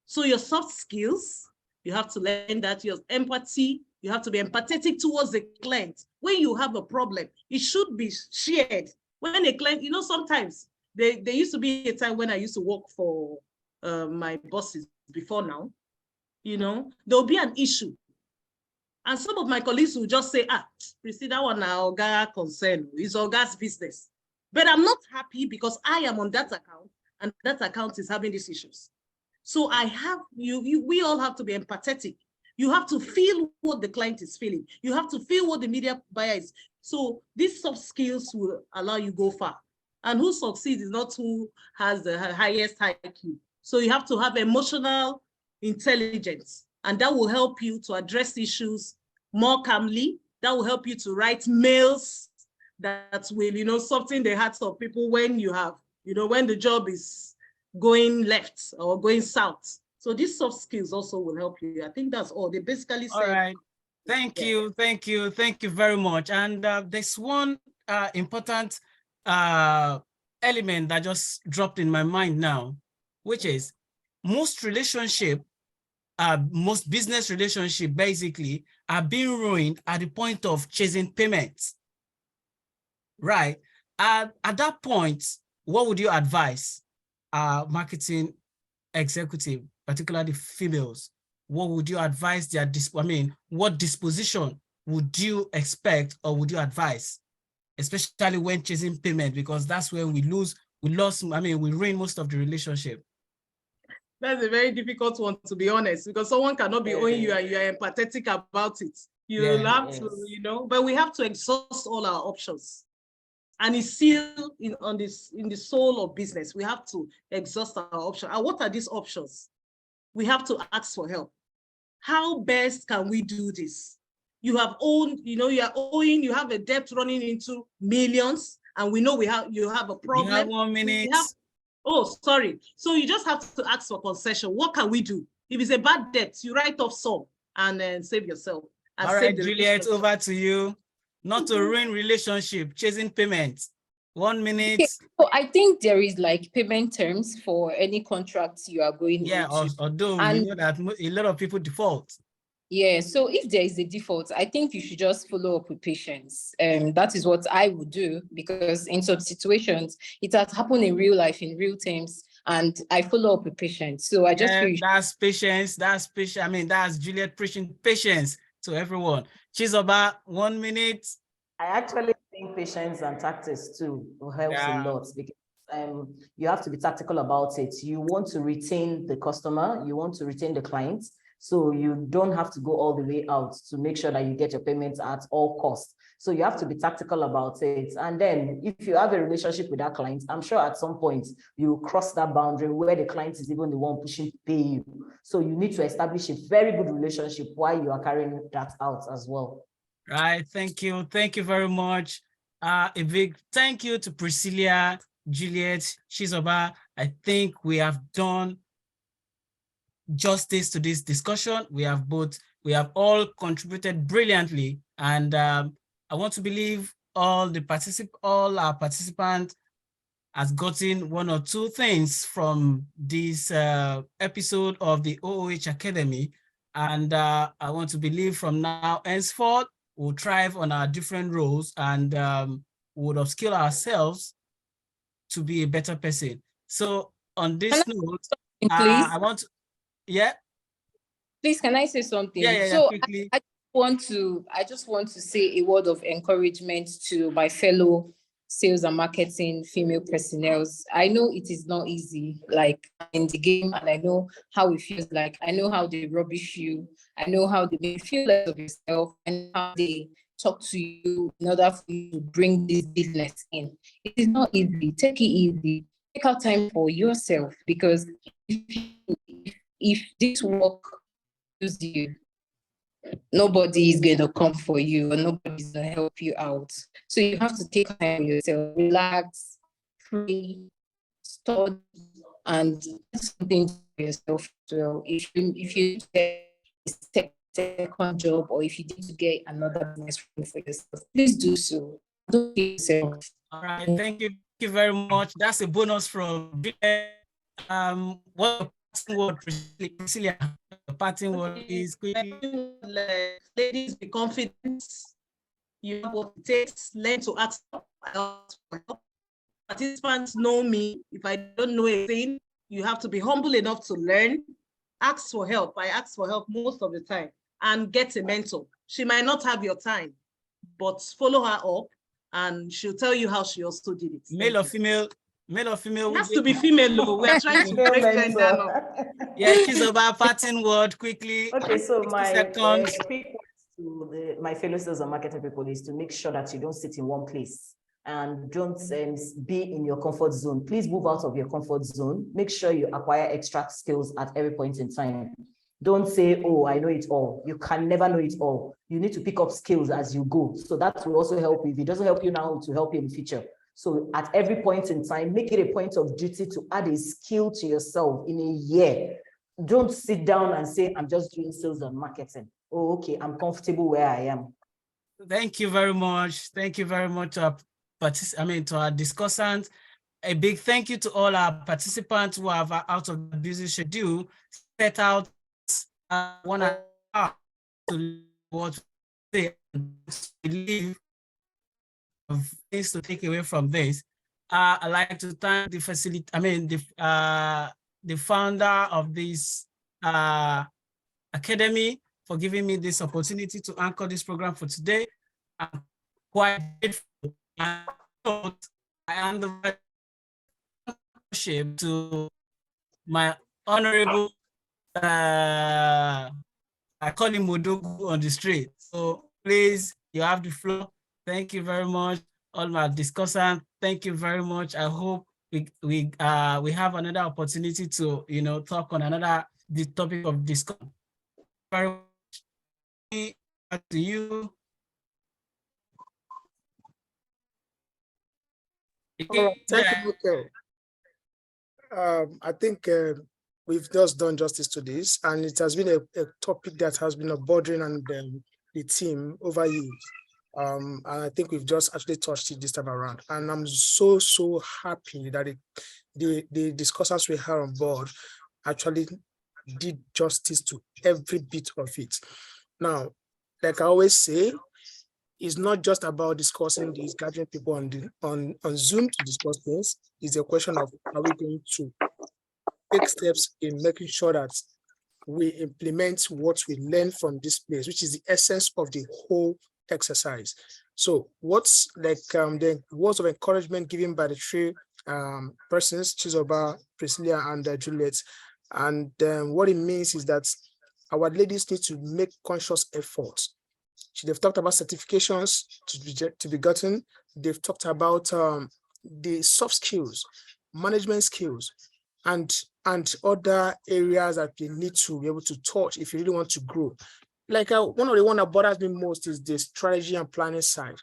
So your soft skills, you have to learn that. Your empathy, you have to be empathetic towards the client. When you have a problem, it should be shared. When a client, sometimes there used to be a time when I used to work for my bosses before now, there'll be an issue. And some of my colleagues will just say, Priscilla, that one our Oga concern, it's Oga's business. But I'm not happy because I am on that account and that account is having these issues. So we all have to be empathetic. You have to feel what the client is feeling. You have to feel what the media buyer is. So these soft skills will allow you go far. And who succeeds is not who has the highest IQ. So you have to have emotional intelligence, and that will help you to address issues more calmly. That will help you to write mails that will, soften the hearts of people when you have, when the job is going left or going south. So these soft skills also will help you. I think that's all. They basically said. All right. Thank you very much. And there's one important element that just dropped in my mind now, which is most business relationship basically are being ruined at the point of chasing payments. Right. At that point, what would you advise marketing executive, particularly females? What would you advise their what disposition would you expect or would you advise, especially when chasing payment, because that's where we ruin most of the relationship. That's a very difficult one, to be honest, because someone cannot be owing you and you are empathetic about it. You'll have to, but we have to exhaust all our options. And it's still in the soul of business. We have to exhaust our options. And what are these options? We have to ask for help. How best can we do this? You have owned, you are owing, you have a debt running into millions, and we know you have a problem. You have 1 minute. Oh, sorry. So you just have to ask for concession. What can we do? If it's a bad debt, you write off some and save yourself. All right, Juliet, over to you. Not to ruin relationship, chasing payments. 1 minute. Okay, so I think there is like payment terms for any contracts you are going into. Yeah, although we know that a lot of people default. Yeah, so if there is a default, I think you should just follow up with patience. That is what I would do, because in some situations, it has happened in real life, in real terms, and I follow up with patience. So I just feel that's patience. That's patience. That's Juliet preaching patience to everyone. Chizoba, 1 minute. I actually think patience and tactics too helps a lot, because you have to be tactical about it. You want to retain the customer, you want to retain the client. So you don't have to go all the way out to make sure that you get your payments at all costs. So you have to be tactical about it. And then if you have a relationship with that client, I'm sure at some point you cross that boundary where the client is even the one pushing to pay you. So you need to establish a very good relationship while you are carrying that out as well. Right. Thank you. Thank you very much. A big thank you to Priscilla, Juliet, Chizoba. I think we have done justice to this discussion. We have all contributed brilliantly, and I want to believe all our participants has gotten one or two things from this episode of the OOH Academy, and I want to believe from now henceforth we'll thrive on our different roles and would upskill ourselves to be a better person. So on this note, please? I want to, yeah. Please, can I say something? Yeah, so quickly. I just want to say a word of encouragement to my fellow sales and marketing female personnel. I know it is not easy, like in the game, and I know how it feels like. I know how they rubbish you. I know how they make you feel less of yourself, and how they talk to you in order for you to bring this business in. It is not easy. Take it easy. Take out time for yourself, because if this work uses you, nobody is going to come for you, or nobody's going to help you out. So you have to take time for yourself, relax, pray, study, and do something for yourself as well. If you get a second job, or if you need to get another business for yourself, please do so. Don't kill yourself. All right, thank you very much. That's a bonus from what word, Priscilla? The parting word is quickly. Ladies, be confident. You have what it takes. Learn to ask for help. Participants know me. If I don't know anything, you have to be humble enough to learn. Ask for help. I ask for help most of the time, and get a mentor. She might not have your time, but follow her up, and she'll tell you how she also did it. Male or female? Male or female? It has to be female, though. We're trying to break gender now. Yeah, Chizoba, parting word quickly. Okay, so my seconds. quick words to my fellow sales and marketing people is to make sure that you don't sit in one place and don't be in your comfort zone. Please move out of your comfort zone. Make sure you acquire extra skills at every point in time. Don't say, oh, I know it all. You can never know it all. You need to pick up skills as you go. So that will also help you. If it doesn't help you now, it will help you in the future. So at every point in time, make it a point of duty to add a skill to yourself in a year. Don't sit down and say, I'm just doing sales and marketing. Oh, okay, I'm comfortable where I am. Thank you very much. Thank you very much to our discussants. A big thank you to all our participants who have out of the busy schedule set out 1 hour to what they believe of things to take away from this. I'd like to thank the the founder of this academy for giving me this opportunity to anchor this program for today. I'm quite grateful. I hand over to my honorable, I call him Modogu on the street. So please, you have the floor. Thank you very much, all my discussants. Thank you very much. I hope we have another opportunity to talk on the topic of discussion. Very much. Back to you. Thank you, okay. I think we've just done justice to this, and it has been a topic that has been bothering and the team over years. And I think we've just actually touched it this time around. And I'm so happy that the discussants we had on board actually did justice to every bit of it. Now, like I always say, it's not just about discussing these, gathering people on Zoom to discuss things. It's a question of, are we going to take steps in making sure that we implement what we learn from this place, which is the essence of the whole exercise. So what's like the words of encouragement given by the three persons, Chizoba, Priscilla, and Juliet, and what it means is that our ladies need to make conscious efforts. They've talked about certifications to be gotten. They've talked about the soft skills, management skills, and other areas that you need to be able to touch if you really want to grow. Like one of the one that bothers me most is the strategy and planning side.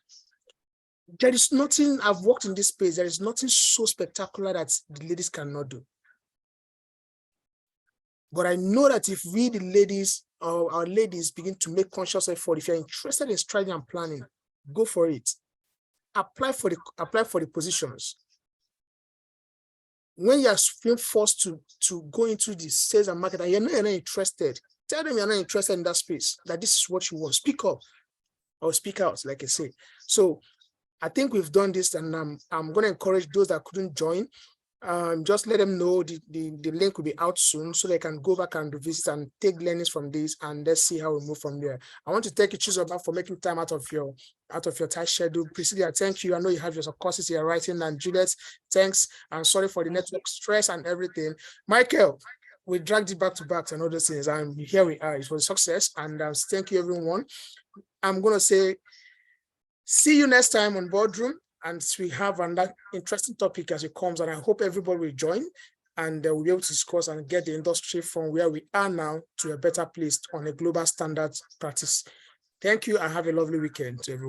There is nothing, I've worked in this space, there is nothing so spectacular that the ladies cannot do. But I know that if we, the ladies, our ladies, begin to make conscious effort, if you're interested in strategy and planning, go for it. Apply for the positions. When you're being forced to go into the sales and market and you're not interested, tell them you're not interested in that space, that this is what you want. Speak up or speak out, like I say. So I think we've done this, and I'm going to encourage those that couldn't join. Just let them know the link will be out soon so they can go back and visit and take learnings from this, and let's see how we move from there. I want to thank you, Chizoba, for making time out of your tight schedule. Priscilla, thank you. I know you have your courses you're writing, and Juliet, thanks. I'm sorry for the network stress and everything. Michael, we dragged it back to back and all those things, and here we are. It was a success, and thank you, everyone. I'm going to say, see you next time on Boardroom. And we have another interesting topic as it comes, and I hope everybody will join, and we'll be able to discuss and get the industry from where we are now to a better place on a global standard practice. Thank you, and have a lovely weekend to everyone.